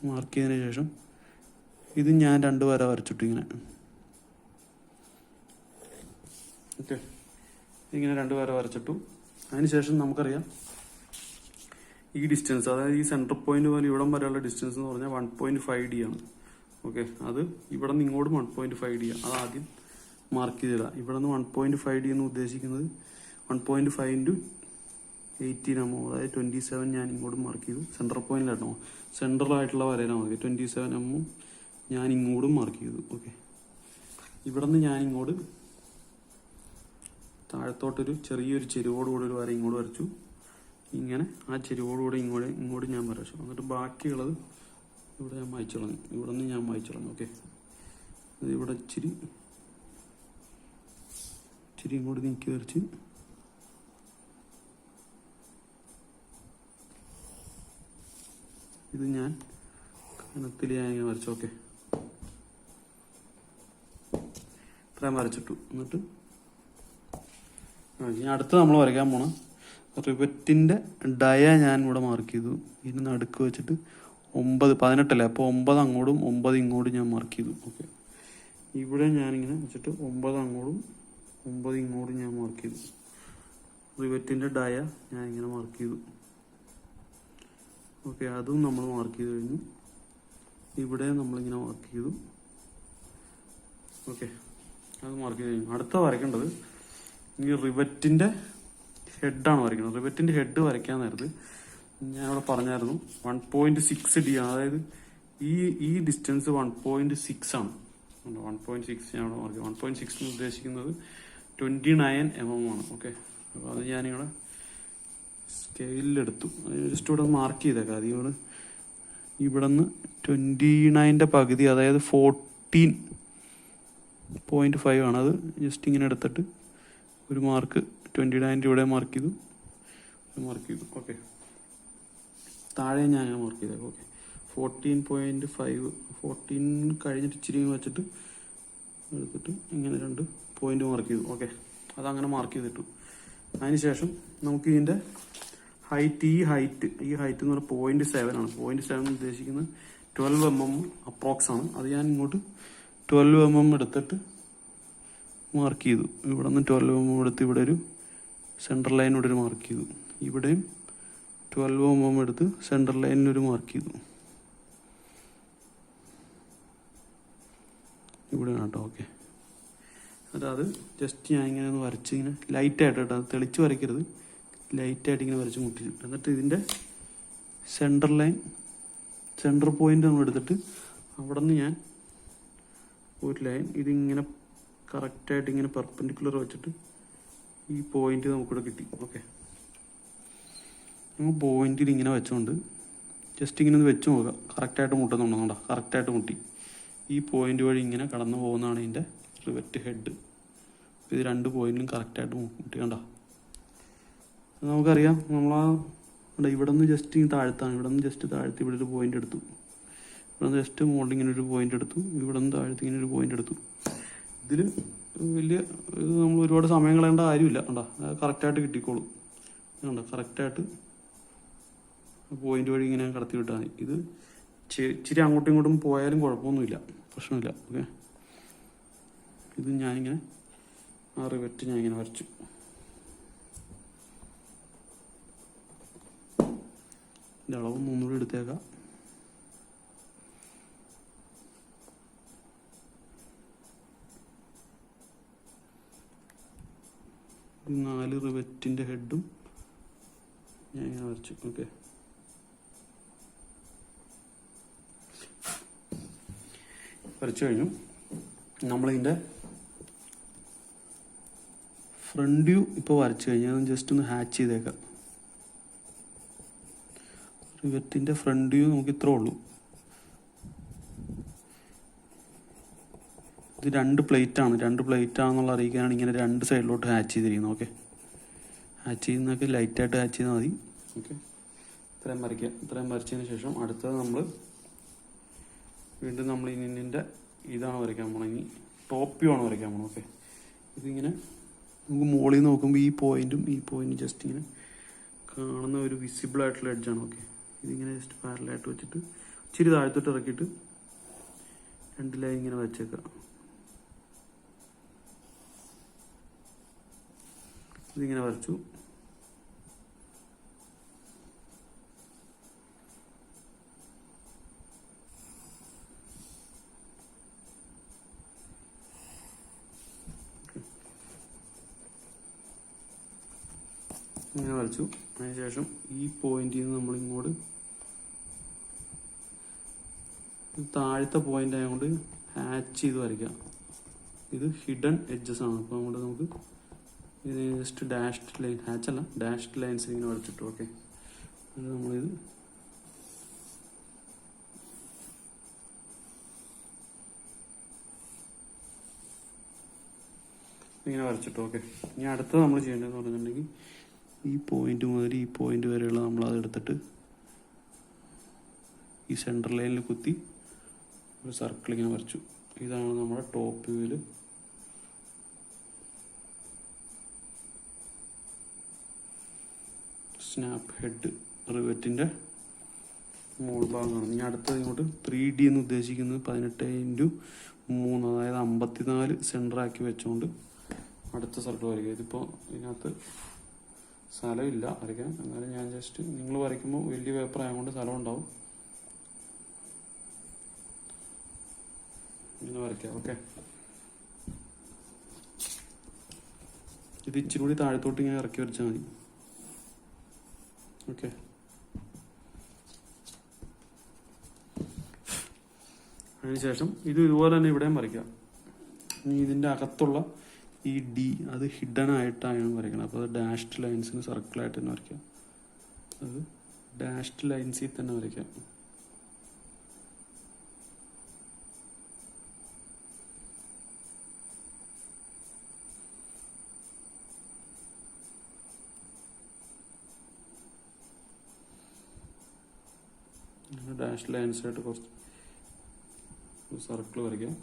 മാർക്ക് ചെയ്തതിന് ശേഷം ഇത് ഞാൻ 2 വര വരച്ചിട്ടു ഇങ്ങനെ. ഓക്കെ, ഇങ്ങനെ 2 വര വരച്ചിട്ടു. അതിനുശേഷം നമുക്കറിയാം ഈ ഡിസ്റ്റൻസ്, അതായത് ഈ സെൻറ്റർ പോയിന്റ് പോലെ ഇവിടം വരെയുള്ള ഡിസ്റ്റൻസ് എന്ന് പറഞ്ഞാൽ 1.5D ആണ്. ഓക്കെ, അത് ഇവിടെ നിന്ന് ഇങ്ങോട്ടും 1.5D ആണ്. അത് ആദ്യം മാർക്ക് ചെയ്തില്ല. ഇവിടെ നിന്ന് 1.5D എന്ന് ഉദ്ദേശിക്കുന്നത് 1.5 × 18 mm, അതായത് 27 ഞാൻ ഇങ്ങോട്ടും മാർക്ക് ചെയ്തു. സെൻറ്റർ പോയിന്റിലാട്ടോ, സെൻട്രലായിട്ടുള്ള വരയിലാണ് മതി. 27 mm ഞാൻ ഇങ്ങോട്ടും മാർക്ക് ചെയ്തു. ഓക്കെ, ഇവിടെ നിന്ന് ഞാൻ ഇങ്ങോട്ട് താഴത്തോട്ടൊരു ചെറിയൊരു ചെരുവോടുകൂടി ഒരു വര ഇങ്ങോട്ട് വരച്ചു. ഇങ്ങനെ ആ ചെരുവോടുകൂടി ഇങ്ങോട്ട് ഞാൻ വരച്ചു. എന്നിട്ട് ബാക്കിയുള്ളത് ഇവിടെ ഞാൻ മായ്ച്ചു കളഞ്ഞു. ഇവിടെ നിന്ന് ഞാൻ മായ്ച്ചു കളഞ്ഞു. ഓക്കെ, ഇവിടെ ഇച്ചിരി ഇങ്ങോട്ട് നീക്കി വരച്ച് ഇത് ഞാൻ കനത്തിൽ ഞാൻ ഇങ്ങനെ വരച്ചു. ഓക്കെ, ഇത്രയും വരച്ചിട്ടു. എന്നിട്ട് ഞാൻ അടുത്ത് നമ്മൾ വരയ്ക്കാൻ പോണ റിവറ്റിൻ്റെ ഡയ ഞാൻ ഇവിടെ മാർക്ക് ചെയ്തു. ഇതിന് നടുക്ക് വെച്ചിട്ട് 9 18 അല്ലേ, അപ്പോൾ 9 അങ്ങോട്ടും 9 ഇങ്ങോട്ടും ഞാൻ മാർക്ക് ചെയ്തു. ഓക്കെ, ഇവിടെ ഞാനിങ്ങനെ വെച്ചിട്ട് 9 അങ്ങോട്ടും 9 ഇങ്ങോട്ടും ഞാൻ മാർക്ക് ചെയ്തു. റിവറ്റിൻ്റെ ഡയ ഞാൻ ഇങ്ങനെ മാർക്ക് ചെയ്തു. ഓക്കെ, അതും നമ്മൾ മാർക്ക് ചെയ്ത് കഴിഞ്ഞു. ഇവിടെ നമ്മളിങ്ങനെ മാർക്ക് ചെയ്തു. ഓക്കെ, അത് മാർക്ക് ചെയ്ത് കഴിഞ്ഞു. അടുത്ത വരയ്ക്കേണ്ടത് ഈ റിവറ്റിൻ്റെ ഹെഡാണ് വരയ്ക്കുന്നത്. റിവറ്റിൻ്റെ ഹെഡ് വരയ്ക്കാൻ നേരത്ത് ഞാനിവിടെ പറഞ്ഞായിരുന്നു 1.6D ആണ്. അതായത് ഈ ഡിസ്റ്റൻസ് 1.6 ആണ്. 1.6 ഞാൻ ഇവിടെ മാർക്ക് 1.6 എന്ന് ഉദ്ദേശിക്കുന്നത് 29 mm ആണ്. ഓക്കെ, അപ്പോൾ അത് ഞാനിവിടെ സ്കെയിലെടുത്തു. ജസ്റ്റ് ഇവിടെ മാർക്ക് ചെയ്തേക്കാം. അത് ഇവിടെ നിന്ന് 29ന്റെ പകുതി, അതായത് 14.5 ആണ്. അത് ജസ്റ്റ് ഇങ്ങനെ എടുത്തിട്ട് ഒരു മാർക്ക് 29 ഇവിടെ മാർക്ക് ചെയ്തു. മാർക്ക് ചെയ്തു. ഓക്കെ, താഴെ ഞാൻ അങ്ങനെ മാർക്ക് ചെയ്തേക്കാം. ഓക്കെ, 14.5 14 കഴിഞ്ഞിട്ട് ഇച്ചിരി വെച്ചിട്ട് എടുത്തിട്ട് ഇങ്ങനെ 2 പോയിന്റ് മാർക്ക് ചെയ്തു. ഓക്കെ, അതങ്ങനെ മാർക്ക് ചെയ്തിട്ടു. അതിനുശേഷം നമുക്ക് ഇതിൻ്റെ ഹൈറ്റ്, ഈ ഹൈറ്റ് എന്ന് പറഞ്ഞാൽ 0.7 ആണ്. 0.7 ഉദ്ദേശിക്കുന്നത് 12 mm അപ്രോക്സ് ആണ്. അത് ഞാൻ ഇങ്ങോട്ട് 12 mm എടുത്തിട്ട് മാർക്ക് ചെയ്തു. ഇവിടെ നിന്ന് 12 mm എടുത്ത് ഇവിടെ ഒരു സെൻട്രൽ ലൈൻ ഇവിടെ ഒരു മാർക്ക് ചെയ്തു. ഇവിടെയും 12 mm എടുത്ത് സെൻട്രൽ ലൈനിലൊരു മാർക്ക് ചെയ്തു. ഇവിടെയാണ് കേട്ടോ. ഓക്കെ, അതായത് ജസ്റ്റ് ഞാൻ ഇങ്ങനെ ഒന്ന് വരച്ച് ഇങ്ങനെ ലൈറ്റായിട്ട് കേട്ടോ, അത് തെളിച്ച് വരയ്ക്കരുത്, ലൈറ്റായിട്ട് ഇങ്ങനെ വരച്ച് മുട്ടിച്ചിട്ട് എന്നിട്ട് ഇതിൻ്റെ സെൻട്രൽ ലൈൻ, സെൻറ്റർ പോയിന്റ് നമ്മൾ എടുത്തിട്ട് അവിടെ നിന്ന് ഞാൻ ഒരു ലൈൻ ഇതിങ്ങനെ കറക്റ്റായിട്ട് ഇങ്ങനെ പെർപെൻഡിക്കുലർ വെച്ചിട്ട് ഈ പോയിന്റ് നമുക്കിവിടെ കിട്ടി. ഓക്കെ, നമ്മൾ പോയിന്റിൽ ഇങ്ങനെ വെച്ചുകൊണ്ട് ജസ്റ്റ് ഇങ്ങനെ ഒന്ന് വെച്ച് നോക്കുക, കറക്റ്റായിട്ട് മുട്ടുന്നുണ്ടോ? കറക്റ്റായിട്ട് മുട്ടി. ഈ പോയിന്റ് വഴി ഇങ്ങനെ കടന്നു പോകുന്നതാണ് ഇതിൻ്റെ റിവറ്റ് ഹെഡ്. ഇത് 2 പോയിന്റിലും കറക്റ്റായിട്ട് മുട്ടി. കണ്ടോ, നമുക്കറിയാം. ഇവിടെ നിന്ന് ജസ്റ്റ് താഴ്ത്താണ്, ഇവിടെ നിന്ന് ജസ്റ്റ് താഴ്ത്തി ഇവിടെ ഒരു പോയിന്റ് എടുത്തു, ഇവിടെ നിന്ന് ജസ്റ്റ് മുകളിൽ ഇങ്ങനെ ഒരു പോയിന്റ് എടുത്തു, ഇവിടെ നിന്ന് താഴ്ത്തി ഇങ്ങനെ ഒരു പോയിന്റ് എടുത്തു. ഇതിൽ വലിയ ഇത് നമ്മൾ ഒരുപാട് സമയം കളയേണ്ട കാര്യമില്ല. കണ്ടോ, കറക്റ്റായിട്ട് കിട്ടിക്കോളും. കണ്ടോ, കറക്റ്റായിട്ട് പോയിന്റ് വഴി ഇങ്ങനെ കടത്തി വിട്ടാൽ മതി. ഇത് ഇച്ചിരി അങ്ങോട്ടും ഇങ്ങോട്ടും പോയാലും കുഴപ്പമൊന്നുമില്ല, പ്രശ്നമില്ല. ഓക്കെ, ഇത് ഞാനിങ്ങനെ ആ റിവറ്റ് ഞാൻ ഇങ്ങനെ വരച്ചു. ഇതിൻ്റെ അളവ് 300 എടുത്തേക്കാം. ഇത് 4 റിവറ്റിൻ്റെ ഹെഡും ഞാൻ ഇങ്ങനെ വരച്ചു. ഓക്കെ, വരച്ചു കഴിഞ്ഞു. നമ്മളിതിൻ്റെ ഫ്രണ്ട് വ്യൂ ഇപ്പോൾ വരച്ചു കഴിഞ്ഞാൽ ജസ്റ്റ് ഒന്ന് ഹാച്ച് ചെയ്തേക്കാം. റിവറ്റിൻ്റെ ഫ്രണ്ട് വ്യൂ നമുക്ക് ഇത്രേ ഉള്ളൂ. ഇത് 2 പ്ലേറ്റ് ആണ്. 2 പ്ലേറ്റ് ആണെന്നുള്ള അറിയിക്കാനാണ് ഇങ്ങനെ 2 സൈഡിലോട്ട് ഹാച്ച് ചെയ്തിരിക്കുന്നത്. ഓക്കെ, ഹാച്ച് ചെയ്യുന്നതൊക്കെ ലൈറ്റായിട്ട് ഹാച്ച് ചെയ്താൽ മതി. ഓക്കെ, ഇത്രയും വരയ്ക്കുക. ഇത്രയും വരച്ചതിന് ശേഷം അടുത്തത് നമ്മൾ വീണ്ടും നമ്മൾ ഇതിൻ്റെ ഇതാണ് വരയ്ക്കാൻ പോകണം. ഇനി ടോപ്പ് വ്യൂ ആണ് വരയ്ക്കാൻ പോകണം. ഓക്കെ, ഇതിങ്ങനെ നമുക്ക് മുകളിൽ നിന്ന് നോക്കുമ്പോൾ ഈ പോയിന്റും ജസ്റ്റ് ഇങ്ങനെ കാണുന്ന ഒരു വിസിബിൾ ആയിട്ടുള്ള എഡ്ജാണ്. ഓക്കെ, ഇതിങ്ങനെ ജസ്റ്റ് പാരലായിട്ട് വെച്ചിട്ട് ഇച്ചിരി താഴത്തോട്ട് ഇറക്കിയിട്ട് 2 ലൈൻ ഇങ്ങനെ വെച്ചേക്കാം. ഇതിങ്ങനെ വരച്ചു. ഇങ്ങനെ വരച്ചു. അതിനുശേഷം ഈ പോയിന്റിൽ നിന്ന് നമ്മൾ ഇങ്ങോട്ട് താഴത്തെ പോയിന്റ് ആയതുകൊണ്ട് ഹാച്ച് ചെയ്ത് വരയ്ക്കാം. ഇത് ഹിഡൻ എഡ്ജസ് ആണ്. അപ്പോൾ അതുകൊണ്ട് നമുക്ക് ഇത് ജസ്റ്റ് ഡാഷ്ഡ് ലൈൻ, ഹാച്ച് അല്ല ഡാഷ്ഡ് ലൈൻസ് ഇങ്ങനെ വരച്ചിട്ടു. ഓക്കെ, അത് നമ്മളിത് ഇങ്ങനെ വരച്ചിട്ടു. ഓക്കെ, ഇനി അടുത്തത് നമ്മൾ ചെയ്യേണ്ടതെന്ന് പറഞ്ഞിട്ടുണ്ടെങ്കിൽ ഈ പോയിന്റ് മുതൽ ഈ പോയിന്റ് വരെയുള്ള നമ്മളത് എടുത്തിട്ട് ഈ സെൻട്രൽ ലൈനിൽ കുത്തി ഒരു സർക്കിൾ ഇങ്ങനെ വരച്ചു. ഇതാണ് നമ്മുടെ ടോപ്പ് വ്യൂവിൽ സ്നാപ്പ് ഹെഡ് റിവറ്റിൻ്റെ മുകൾ ഭാഗമാണ്. ഇനി അടുത്തത് ഇങ്ങോട്ട് 3D എന്ന് ഉദ്ദേശിക്കുന്നത് 18x3, അതായത് 54 സെൻറ്ററാക്കി വെച്ചുകൊണ്ട് അടുത്ത സർക്കിൾ വരയ്ക്കുക. ഇതിപ്പോൾ ഇതിനകത്ത് സ്ഥലമില്ല വരയ്ക്കാൻ, എന്നാലും ഞാൻ ജസ്റ്റ് നിങ്ങൾ വരയ്ക്കുമ്പോൾ വലിയ പേപ്പർ ആയതുകൊണ്ട് സ്ഥലം ഉണ്ടാവും. ഇങ്ങനെ വരയ്ക്കാം. ഓക്കെ, ഇത് ഇച്ചിരി കൂടി താഴത്തോട്ട് ഇങ്ങനെ ഇറക്കി വരച്ചാൽ മതി. ഓക്കെ, അതിനുശേഷം ഇത് ഇതുപോലെ തന്നെ ഇവിടെയും വരയ്ക്കാം. ഇനി ഇതിൻ്റെ അകത്തുള്ള ഈ D അത് ഹിഡൻ ആയിട്ടാണ് വരയ്ക്കണം. അപ്പോൾ അത് ഡാഷ്ഡ് ലൈൻസിന് സർക്കിളായിട്ട് തന്നെ വരയ്ക്കാം. അത് ഡാഷ്ഡ് ലൈൻസിൽ തന്നെ വരയ്ക്കാം. ഡാഷ് ലൈൻസായിട്ട് കുറച്ച് സർക്കിൾ വരയ്ക്കാം.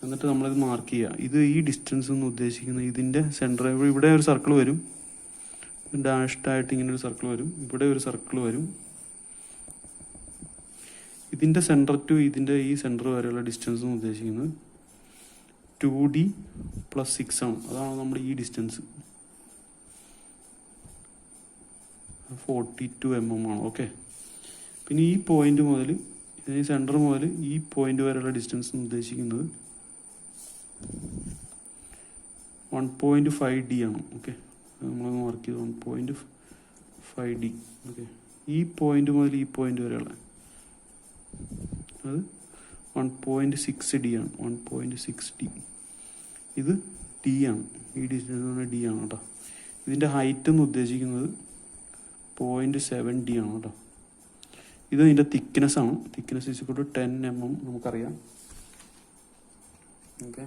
എന്നിട്ട് നമ്മളിത് മാർക്ക് ചെയ്യുക. ഇത് ഈ ഡിസ്റ്റൻസ് എന്ന് ഉദ്ദേശിക്കുന്നത് ഇതിൻ്റെ സെൻറ്റർ. ഇവിടെ ഒരു സർക്കിൾ വരും, ഡാഷ്ഡായിട്ട് ഇങ്ങനെ ഒരു സർക്കിൾ വരും, ഇവിടെ ഒരു സർക്കിൾ വരും. ഇതിൻ്റെ സെൻറ്റർ ടു ഇതിൻ്റെ ഈ സെൻറ്റർ വരെയുള്ള ഡിസ്റ്റൻസ് എന്ന് ഉദ്ദേശിക്കുന്നത് 2D + 6 ആണ്. അതാണ് നമ്മുടെ ഈ ഡിസ്റ്റൻസ് 42 mm ആണ്. ഓക്കെ, പിന്നെ ഈ പോയിന്റ് മുതൽ ഈ സെൻറ്റർ മുതൽ ഈ പോയിന്റ് വരെയുള്ള ഡിസ്റ്റൻസ് എന്ന് ഉദ്ദേശിക്കുന്നത് 1.5D ആണ്. ഓക്കെ, നമ്മൾ മാർക്ക് ചെയ്ത് 1.5D. ഓക്കെ, ഈ പോയിന്റ് മുതൽ ഈ പോയിന്റ് വരെയുള്ള അത് 1.6D ആണ്. 1.6D. ഇത് D ആണ്. ഈ ഡിസ്റ്റൻസ് D ആണ് കേട്ടോ. ഇതിൻ്റെ ഹൈറ്റ് എന്ന് ഉദ്ദേശിക്കുന്നത് 0.7D ആണ് കേട്ടോ. ഇത് ഇതിൻ്റെ തിക്നെസ് ആണ്. തിക്നെസ് = 10 mm നമുക്കറിയാം. ഓക്കെ,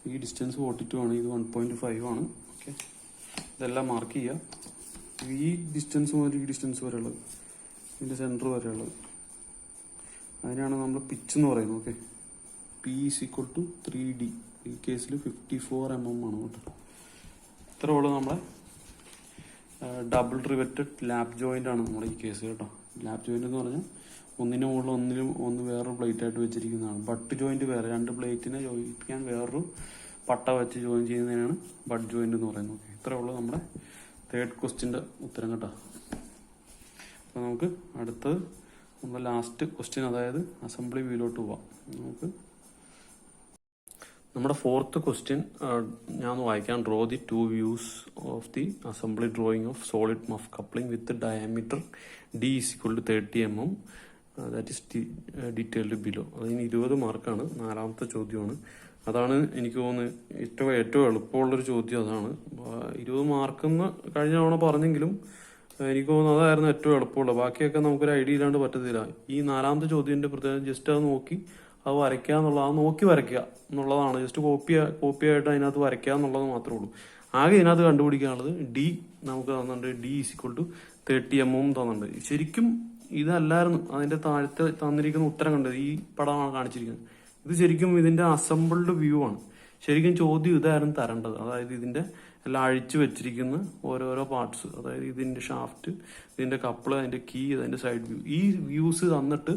ഈ ഡിസ്റ്റൻസ് 42 ആണ്, ഇത് 1.5 ആണ്. ഓക്കെ, ഇതെല്ലാം മാർക്ക് ചെയ്യുക. ഈ ഡിസ്റ്റൻസ് മുതൽ ഈ ഡിസ്റ്റൻസ് വരെയുള്ളത്, ഇതിൻ്റെ സെൻറ്റർ വരെയുള്ളത്, അതിനാണ് നമ്മൾ പിച്ച് എന്ന് പറയുന്നത്. Okay, P = 3D. ഈ കേസിൽ 54 mm ആണ് കേട്ടോ. ഇത്ര ഉള്ളൂ നമ്മളെ ഡബിൾ റിവറ്റഡ് ലാപ്പ് ജോയിൻ്റ് ആണ് നമ്മുടെ ഈ കേസ് കേട്ടോ. ലാപ്പ് ജോയിൻ്റ് എന്ന് പറഞ്ഞാൽ ഒന്നിന് മുകളിൽ ഒന്ന് വേറൊരു പ്ലേറ്റ് ആയിട്ട് വെച്ചിരിക്കുന്നതാണ്. ബട്ട് ജോയിന്റ് വേറെ, 2 പ്ലേറ്റിനെ യോജിപ്പിക്കാൻ വേറൊരു പട്ട വെച്ച് ജോയിൻ ചെയ്യുന്നതിനാണ് ബട്ട് ജോയിന്റ് എന്ന് പറയുന്നത്. ഓക്കെ, ഇത്രേ ഉള്ളൂ നമ്മുടെ 3rd ക്വസ്റ്റ്യൻ്റെ ഉത്തരം കേട്ടോ. അപ്പോൾ നമുക്ക് അടുത്തത് നമ്മുടെ ലാസ്റ്റ് ക്വസ്റ്റ്യൻ, അതായത് അസംബ്ലി വ്യൂയിലോട്ട് പോവാം. നമുക്ക് നമ്മുടെ 4th ക്വസ്റ്റ്യൻ ഞാൻ വായിക്കാൻ. Draw the 2 views of the assembly drawing of solid muff coupling with diameter D = 30 mm. That is detailed below. അതിന് 20 മാർക്കാണ്. 4ാമത്തെ ചോദ്യമാണ്. അതാണ് എനിക്ക് തോന്നുന്നത് ഏറ്റവും എളുപ്പമുള്ളൊരു ചോദ്യം. അതാണ് 20 മാർക്കെന്ന് കഴിഞ്ഞ തവണ പറഞ്ഞെങ്കിലും എനിക്ക് തോന്നുന്നു അതായിരുന്നു ഏറ്റവും എളുപ്പമുള്ളത്. ബാക്കിയൊക്കെ നമുക്കൊരു ഐഡിയ ഇല്ലാണ്ട് പറ്റത്തില്ല. ഈ 4ാമത്തെ ചോദ്യത്തിന്റെ പ്രത്യേകത ജസ്റ്റ് അത് നോക്കി അത് വരയ്ക്കുക എന്നുള്ളത്, അത് നോക്കി വരയ്ക്കുക എന്നുള്ളതാണ്. ജസ്റ്റ് കോപ്പിയായിട്ട് അതിനകത്ത് വരയ്ക്കുക എന്നുള്ളത് മാത്രമേ ഉള്ളൂ. ആകെ ഇതിനകത്ത് കണ്ടുപിടിക്കാനുള്ളത് D നമുക്ക് തന്നിട്ടുണ്ട്. D = 30 mm തന്നിട്ടുണ്ട്. ശരിക്കും ഇതല്ലായിരുന്നു അതിന്റെ താഴത്തെ തന്നിരിക്കുന്ന ഉത്തരം കണ്ടത്. ഈ പടമാണ് കാണിച്ചിരിക്കുന്നത്. ഇത് ശരിക്കും ഇതിന്റെ അസംബിൾഡ് വ്യൂ ആണ്. ശരിക്കും ചോദ്യം ഇതായിരുന്നു തരേണ്ടത്. അതായത് ഇതിന്റെ എല്ലാം അഴിച്ചു വെച്ചിരിക്കുന്ന ഓരോരോ പാർട്സ്, അതായത് ഇതിന്റെ ഷാഫ്റ്റ്, ഇതിന്റെ കപ്പിള്, അതിന്റെ കീ, അതിന്റെ സൈഡ് വ്യൂ, ഈ വ്യൂസ് തന്നിട്ട്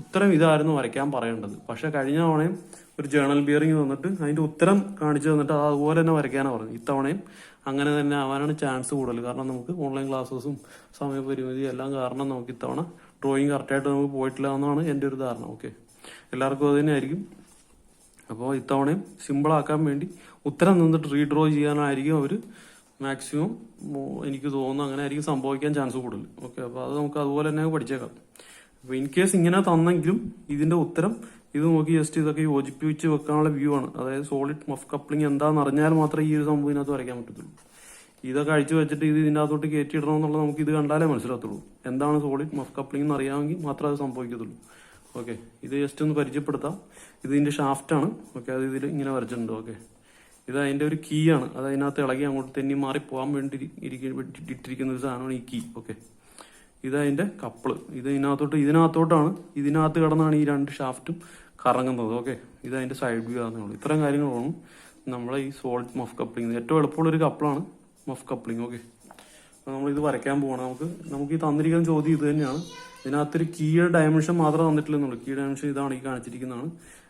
ഉത്തരം ഇതായിരുന്നു വരയ്ക്കാൻ പറയേണ്ടത്. പക്ഷെ കഴിഞ്ഞ തവണയും ഒരു ജേണൽ ബിയറിംഗ് തന്നിട്ട് അതിന്റെ ഉത്തരം കാണിച്ചു തന്നിട്ട് അത് അതുപോലെ തന്നെ വരയ്ക്കാനാണ് പറഞ്ഞത്. ഇത്തവണയും അങ്ങനെ തന്നെ ആവാനാണ് ചാൻസ് കൂടുതൽ. കാരണം നമുക്ക് ഓൺലൈൻ ക്ലാസ്സസും സമയപരിമിതിയും എല്ലാം കാരണം നമുക്ക് ഇത്തവണ ഡ്രോയിങ് കറക്റ്റായിട്ട് നമുക്ക് പോയിട്ടില്ല എന്നാണ് എൻ്റെ ഒരു ധാരണ. ഓക്കെ, എല്ലാവർക്കും അത് തന്നെയായിരിക്കും. അപ്പോൾ ഇത്തവണയും സിമ്പിളാക്കാൻ വേണ്ടി ഉത്തരം നിന്നിട്ട് റീഡ്രോ ചെയ്യാനായിരിക്കും അവർ മാക്സിമം, എനിക്ക് തോന്നുന്നു അങ്ങനെ ആയിരിക്കും സംഭവിക്കാൻ ചാൻസ് കൂടുതൽ. ഓക്കെ, അപ്പോൾ അത് നമുക്ക് അതുപോലെ തന്നെ പഠിച്ചേക്കാം. അപ്പോൾ ഇൻ കേസ് ഇങ്ങനെ തന്നെങ്കിലും ഇതിന്റെ ഉത്തരം ഇത് നോക്കി ജസ്റ്റ് ഇതൊക്കെ യോജിപ്പിച്ച് വെക്കാനുള്ള വ്യൂ ആണ്. അതായത് സോളിഡ് മഫ് കപ്ലിംഗ് എന്താണെന്ന് അറിഞ്ഞാൽ മാത്രമേ ഈ ഒരു സംഭവം ഇതിനകത്ത് വരയ്ക്കാൻ പറ്റത്തുള്ളൂ. ഇതൊക്കെ അഴിച്ചു വെച്ചിട്ട് ഇത് ഇതിൻ്റെ അകത്തോട്ട് കയറ്റിയിടണം എന്നുള്ളത് നമുക്ക് ഇത് കണ്ടാലേ മനസ്സിലാകത്തുള്ളൂ. എന്താണ് സോളിഡ് മഫ് കപ്ലിംഗ് എന്ന് അറിയാമെങ്കിൽ മാത്രമേ അത് സംഭവിക്കത്തുള്ളൂ. ഓക്കെ, ഇത് ജസ്റ്റ് ഒന്ന് പരിചയപ്പെടുത്താം. ഇതിന്റെ ഷാഫ്റ്റ് ആണ്. ഓക്കെ, അത് ഇതിൽ ഇങ്ങനെ വരച്ചിട്ടുണ്ട്. ഓക്കെ, ഇത് അതിന്റെ ഒരു കീ ആണ്. അത് അതിനകത്ത് ഇളകി അങ്ങോട്ട് തെന്നി മാറി പോകാൻ വേണ്ടി ഇട്ടിരിക്കുന്ന ഒരു സാധനമാണ് ഈ കീ. ഓക്കെ, ഇത് അതിന്റെ കപ്പിള്. ഇതിനകത്തോട്ടാണ്, ഇതിനകത്ത് കിടന്നാണ് ഈ 2 ഷാഫ്റ്റും കറങ്ങുന്നത്. ഓക്കെ, ഇത് അതിന്റെ സൈഡ് വ്യൂ ആണെന്നുള്ളൂ. ഇത്രയും കാര്യങ്ങളാണ് നമ്മളെ ഈ സോളിഡ് മഫ് കപ്ലിംഗ്. ഏറ്റവും എളുപ്പമുള്ള ഒരു കപ്പിളാണ് മഫ് കപ്ലിംഗ്. ഓക്കെ, അപ്പോൾ നമ്മൾ ഇത് വരയ്ക്കാൻ പോവാണ്. നമുക്ക് ഈ തന്നിരിക്കുന്ന ചോദ്യം ഇത് തന്നെയാണ്. ഇതിനകത്തൊരു കീയുടെ ഡയമെൻഷൻ മാത്രമേ തന്നിട്ടില്ലെന്നുള്ളൂ. കീ ഡയമെൻഷൻ ഇതാണ്, ഈ കാണിച്ചിരിക്കുന്നതാണ്.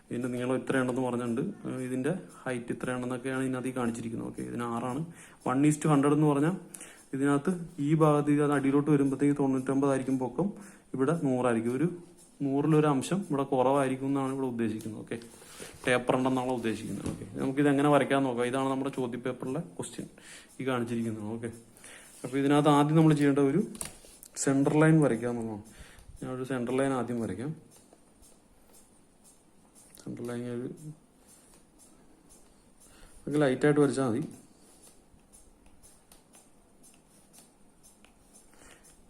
ഇതിന്റെ നീളം ഇത്രയുണ്ടെന്ന് പറഞ്ഞിട്ടുണ്ട്, ഇതിന്റെ ഹൈറ്റ് ഇത്രയുണ്ടെന്നൊക്കെയാണ് ഇതിനകത്ത് ഈ കാണിച്ചിരിക്കുന്നത്. ഓക്കെ, ഇതിന് 6ആണ്. 1:100 എന്ന് പറഞ്ഞാൽ ഇതിനകത്ത് ഈ ഭാഗത്തേക്ക് അത് അടിയിലോട്ട് വരുമ്പോഴത്തേക്ക് 99 ആയിരിക്കും പൊക്കം, ഇവിടെ 100 ആയിരിക്കും. ഒരു 100-ൽ1 അംശം ഇവിടെ കുറവായിരിക്കും എന്നാണ് ഇവിടെ ഉദ്ദേശിക്കുന്നത്. ഓക്കെ, ടേപ്പർ ഉണ്ടെന്നാണ് ഉദ്ദേശിക്കുന്നത്. ഓക്കെ, നമുക്കിത് എങ്ങനെ വരയ്ക്കാൻ നോക്കാം. ഇതാണ് നമ്മുടെ ചോദ്യ പേപ്പറിലെ ക്വസ്റ്റ്യൻ ഈ കാണിച്ചിരിക്കുന്നത്. ഓക്കെ, അപ്പോൾ ഇതിനകത്ത് ആദ്യം നമ്മൾ ചെയ്യേണ്ട ഒരു സെൻറ്റർ ലൈൻ വരയ്ക്കുക എന്നുള്ളതാണ്. ഞാനൊരു സെൻറ്റർ ലൈൻ ആദ്യം വരയ്ക്കാം. സെൻറ്റർ ലൈൻ നമുക്ക് ലൈറ്റായിട്ട് വരച്ചാൽ മതി.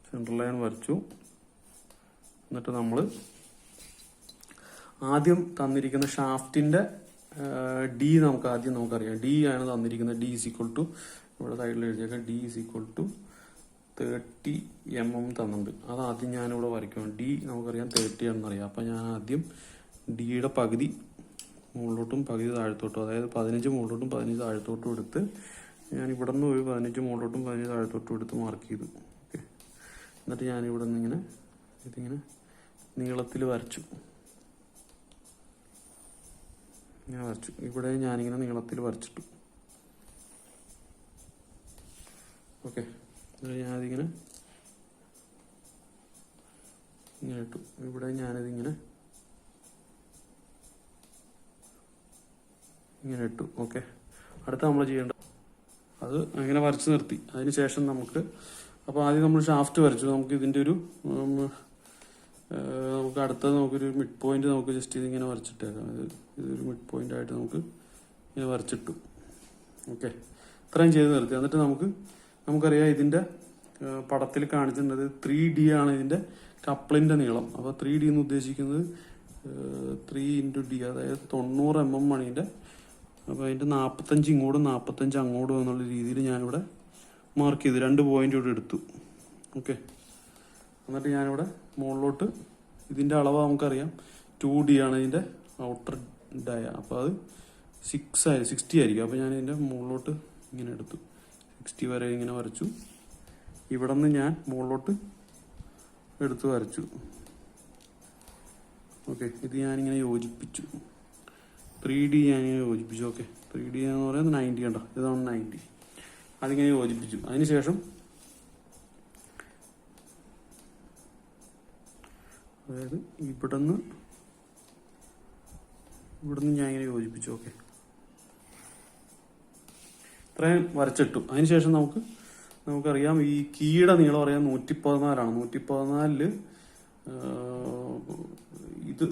സെൻറ്റർ ലൈൻ വരച്ചു. എന്നിട്ട് നമ്മൾ ആദ്യം തന്നിരിക്കുന്ന ഷാഫ്റ്റിന്റെ D നമുക്കറിയാം. D ആണ് തന്നിരിക്കുന്നത്. D = ഇവിടെ സൈഡിൽ എഴുതിയേക്കാം. D = 30 mm തന്നിട്ടുണ്ട്. അത് ആദ്യം ഞാനിവിടെ വരയ്ക്കണം. ഡി നമുക്കറിയാം 30 ആണെന്നറിയാം. അപ്പം ഞാൻ ആദ്യം ഡിയുടെ പകുതി മുകളിലോട്ടും പകുതി താഴത്തോട്ടും, അതായത് 15 മുകളിലോട്ടും 15 താഴത്തോട്ടും എടുത്ത് ഞാൻ ഇവിടെ നിന്ന് ഒരു 15 മുകളിലോട്ടും 15 താഴത്തോട്ടും എടുത്ത് മാർക്ക് ചെയ്തു. ഓക്കെ, എന്നിട്ട് ഞാനിവിടെ നിന്ന് ഇങ്ങനെ ഇതിങ്ങനെ നീളത്തിൽ വരച്ചു. ഇങ്ങനെ വരച്ചു. ഇവിടെ ഞാനിങ്ങനെ നീളത്തിൽ വരച്ചിട്ടു. ഓക്കെ, ഞാനതിങ്ങനെ ഇങ്ങനെ ഇട്ടു. ഇവിടെ ഞാനതിങ്ങനെ ഇങ്ങനെ ഇട്ടു. ഓക്കെ, അടുത്ത നമ്മൾ ചെയ്യേണ്ട അത് അങ്ങനെ വരച്ച് നിർത്തി. അതിന് ശേഷം നമുക്ക് അപ്പോൾ ആദ്യം നമ്മൾ ഷാഫ്റ്റ് വരച്ചു. നമുക്ക് ഇതിൻ്റെ ഒരു നമുക്ക് അടുത്തത് നമുക്കൊരു മിഡ് പോയിന്റ് നമുക്ക് ജസ്റ്റ് ഇതിങ്ങനെ വരച്ചിട്ടേക്കാം. ഇതൊരു മിഡ് പോയിന്റ് ആയിട്ട് നമുക്ക് ഇങ്ങനെ വരച്ചിട്ടു. ഓക്കെ, ഇത്രയും ചെയ്ത് നിർത്തി. എന്നിട്ട് നമുക്കറിയാം ഇതിൻ്റെ പടത്തിൽ കാണിച്ചിട്ടുള്ളത് 3D ആണ് ഇതിൻ്റെ കപ്പിളിൻ്റെ നീളം. അപ്പോൾ 3D എന്ന് ഉദ്ദേശിക്കുന്നത് 3 × D, അതായത് 90 mm ആണ് ഇതിൻ്റെ. അപ്പോൾ അതിൻ്റെ 45 ഇങ്ങോട്ടും 45 അങ്ങോട്ടും എന്നുള്ള രീതിയിൽ ഞാനിവിടെ മാർക്ക് ചെയ്തു. 2 പോയിന്റ് ഇവിടെ എടുത്തു. ഓക്കെ, എന്നിട്ട് ഞാനിവിടെ മുകളിലോട്ട് ഇതിൻ്റെ അളവ് നമുക്കറിയാം 2D ആണ് ഇതിൻ്റെ ഔട്ടർ ഡയ. അപ്പോൾ അത് 60 ആയിരിക്കും. അപ്പോൾ ഞാൻ ഇതിൻ്റെ മുകളിലോട്ട് ഇങ്ങനെ എടുത്തു. 60 വരെ ഇങ്ങനെ വരച്ചു. ഇവിടെ നിന്ന് ഞാൻ മുകളിലോട്ട് എടുത്ത് വരച്ചു. ഓക്കെ, ഇത് ഞാനിങ്ങനെ യോജിപ്പിച്ചു. 3D ഞാനിങ്ങനെ യോജിപ്പിച്ചു. ഓക്കെ, 3D എന്ന് പറയുന്നത് 90 കണ്ടോ, ഇതാണ് 90. അതിങ്ങനെ യോജിപ്പിച്ചു. അതിനുശേഷം അതായത് ഇവിടുന്ന് ഞാൻ ഇങ്ങനെ യോജിപ്പിച്ചു. ഓക്കെ, ഇത്രയും വരച്ചിട്ടു. അതിനുശേഷം നമുക്കറിയാം ഈ കീയുടെ നീളം അറിയാം 114 ആണ്. 114 ഇത്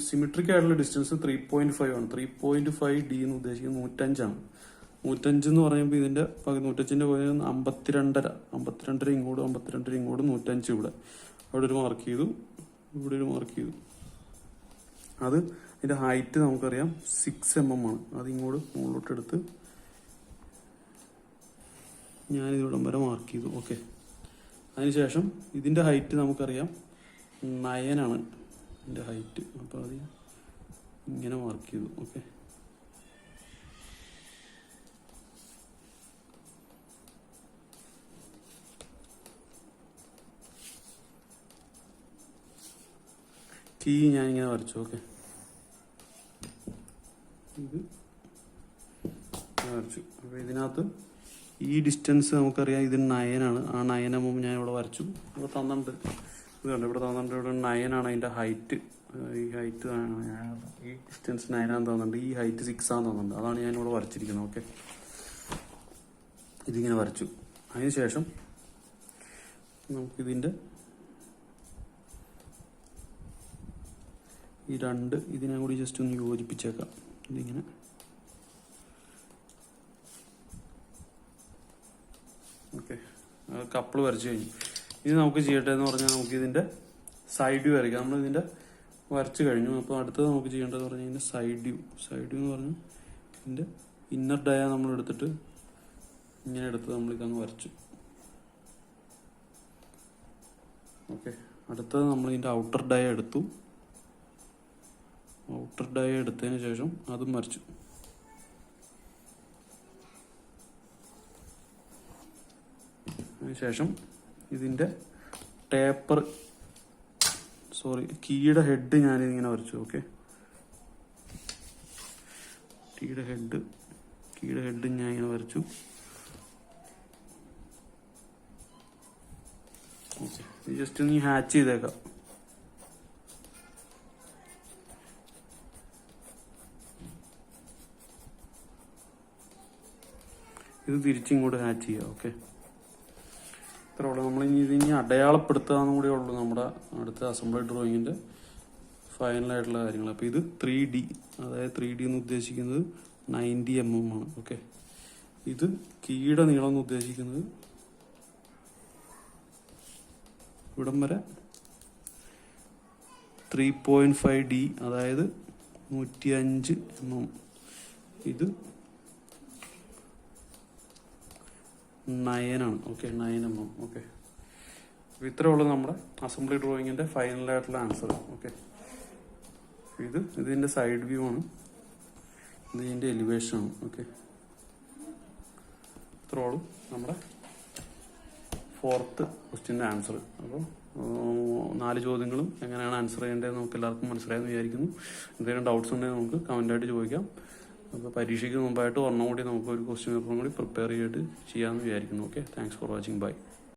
സിമെട്രിക് ആയിട്ടുള്ള ഡിസ്റ്റൻസ് 3.5 ആണ്. 3.5 D എന്ന് ഉദ്ദേശിക്കുന്നത് 105 ആണ്. 105 എന്ന് പറയുമ്പോൾ ഇതിന്റെ 105ന്റെ 52.5 ഇങ്ങോട്ടും 52 ഇങ്ങോട്ടും 105 ഇവിടെ. അവിടെ ഒരു മാർക്ക് ചെയ്തു, ഇവിടെ ഒരു മാർക്ക് ചെയ്തു. അത് ഇതിന്റെ ഹൈറ്റ് നമുക്കറിയാം 6 mm ആണ്. അത് ഇങ്ങോട്ട് മുകളിലോട്ട് എടുത്ത് ഞാനിതിവിടം വരെ മാർക്ക് ചെയ്തു. ഓക്കെ, അതിനുശേഷം ഇതിന്റെ ഹൈറ്റ് നമുക്കറിയാം 9 ആണ് ഇതിന്റെ ഹൈറ്റ്. അപ്പോൾ അത് ഇങ്ങനെ മാർക്ക് ചെയ്തു. ഓക്കെ, കീ ഞാനിങ്ങനെ വരച്ചു. ഓക്കെ, ഇത് വരച്ചു. അപ്പോൾ ഇതിനകത്ത് ഈ ഡിസ്റ്റൻസ് നമുക്കറിയാം ഇത് 9 ആണ്. ആ 9 mm ഞാൻ ഇവിടെ വരച്ചു. ഇവിടെ തന്നിട്ടുണ്ട്, ഇത് കണ്ടു, ഇവിടെ തന്നിട്ടുണ്ട്. ഇവിടെ 9 ആണ് അതിൻ്റെ ഹൈറ്റ്. ഈ ഹൈറ്റ് ഈ ഡിസ്റ്റൻസ് 9 ആണെന്ന് തോന്നുന്നുണ്ട്. ഈ ഹൈറ്റ് 6 ആണെന്ന് തോന്നുന്നുണ്ട്. അതാണ് ഞാൻ ഇവിടെ വരച്ചിരിക്കുന്നത്. ഓക്കെ, ഇതിങ്ങനെ വരച്ചു. അതിനുശേഷം നമുക്കിതിൻ്റെ ഈ ഇതിനെ കൂടി ജസ്റ്റ് ഒന്ന് യോജിപ്പിച്ചേക്കാം. ഇതിങ്ങനെ ഓക്കെ, കപ്പിൾ വരച്ചു കഴിഞ്ഞു. ഇത് നമുക്ക് ചെയ്യട്ടെ എന്ന് പറഞ്ഞാൽ നമുക്ക് ഇതിൻ്റെ സൈഡ് വരയ്ക്കാം. നമ്മൾ ഇതിൻ്റെ വരച്ച് കഴിഞ്ഞു. അപ്പോൾ അടുത്തത് നമുക്ക് ചെയ്യേണ്ടതെന്ന് പറഞ്ഞാൽ ഇതിൻ്റെ സൈഡ് എന്ന് പറഞ്ഞാൽ ഇതിൻ്റെ ഇന്നർ ഡയ നമ്മൾ എടുത്തിട്ട് ഇങ്ങനെ എടുത്ത് നമ്മളിതങ്ങ് വരച്ചു. ഓക്കെ, അടുത്തത് നമ്മൾ ഇതിൻ്റെ ഔട്ടർ ഡയ എടുത്തു. ഔട്ടർ ഡയ എടുത്തതിന് ശേഷം അതും വരച്ചു. അതിനുശേഷം ഇതിൻ്റെ കീയുടെ ഹെഡ് ഞാനിങ്ങനെ വരച്ചു. ഓക്കെ, കീയുടെ ഹെഡ് ഞാൻ ഇങ്ങനെ വരച്ചു. ഓക്കെ, ജസ്റ്റ് ഒന്ന് ഹാച്ച് ചെയ്തേക്കാം. ഇത് തിരിച്ചിങ്ങോട്ട് ഹാച്ച് ചെയ്യാം. ഓക്കെ, ഇത്രേ ഉള്ളൂ. ഇതിനി അടയാളപ്പെടുത്താന്നും കൂടെ ഉള്ളൂ നമ്മുടെ അടുത്ത അസംബ്ലി ഡ്രോയിങ്ങിൻ്റെ ഫൈനലായിട്ടുള്ള കാര്യങ്ങൾ. അപ്പോൾ ഇത് 3D, അതായത് 3D എന്ന് ഉദ്ദേശിക്കുന്നത് 90 mm ആണ്. ഓക്കെ, ഇത് കീയുടെ നീളം എന്ന് ഉദ്ദേശിക്കുന്നത് ഇവിടം വരെ 3.5 D, അതായത് 105 mm. ഇത് 9 ആണ്. Okay, 9 mm. ഓക്കെ, ഇത്രേ ഉള്ളൂ നമ്മുടെ അസംബ്ലി ഡ്രോയിങ്ങിൻ്റെ ഫൈനലായിട്ടുള്ള ആൻസർ. ഓക്കെ, ഇതിൻ്റെ സൈഡ് വ്യൂ ആണ്, ഇതിൻ്റെ എലിവേഷൻ ആണ്. ഓക്കെ, ഇത്രേ ഉള്ളൂ നമ്മുടെ 4th ക്വസ്റ്റ്യൻ്റെ ആൻസർ. അപ്പോൾ 4 ചോദ്യങ്ങളും എങ്ങനെയാണ് ആൻസർ ചെയ്യേണ്ടതെന്ന് നമുക്ക് എല്ലാവർക്കും മനസ്സിലായെന്ന് വിചാരിക്കുന്നു. എന്തെങ്കിലും ഡൗട്ട്സ് ഉണ്ടെങ്കിൽ നമുക്ക് കമൻ്റായിട്ട് ചോദിക്കാം. അപ്പോൾ പരീക്ഷയ്ക്ക് മുമ്പായിട്ട് ഒരെണ്ണം കൂടി നമുക്ക് ഒരു ക്വസ്റ്റ്യൻ പേപ്പറും കൂടി പ്രിപ്പയർ ചെയ്തിട്ട് ചെയ്യാമെന്ന് വിചാരിക്കുന്നു. Okay, thanks for watching. By.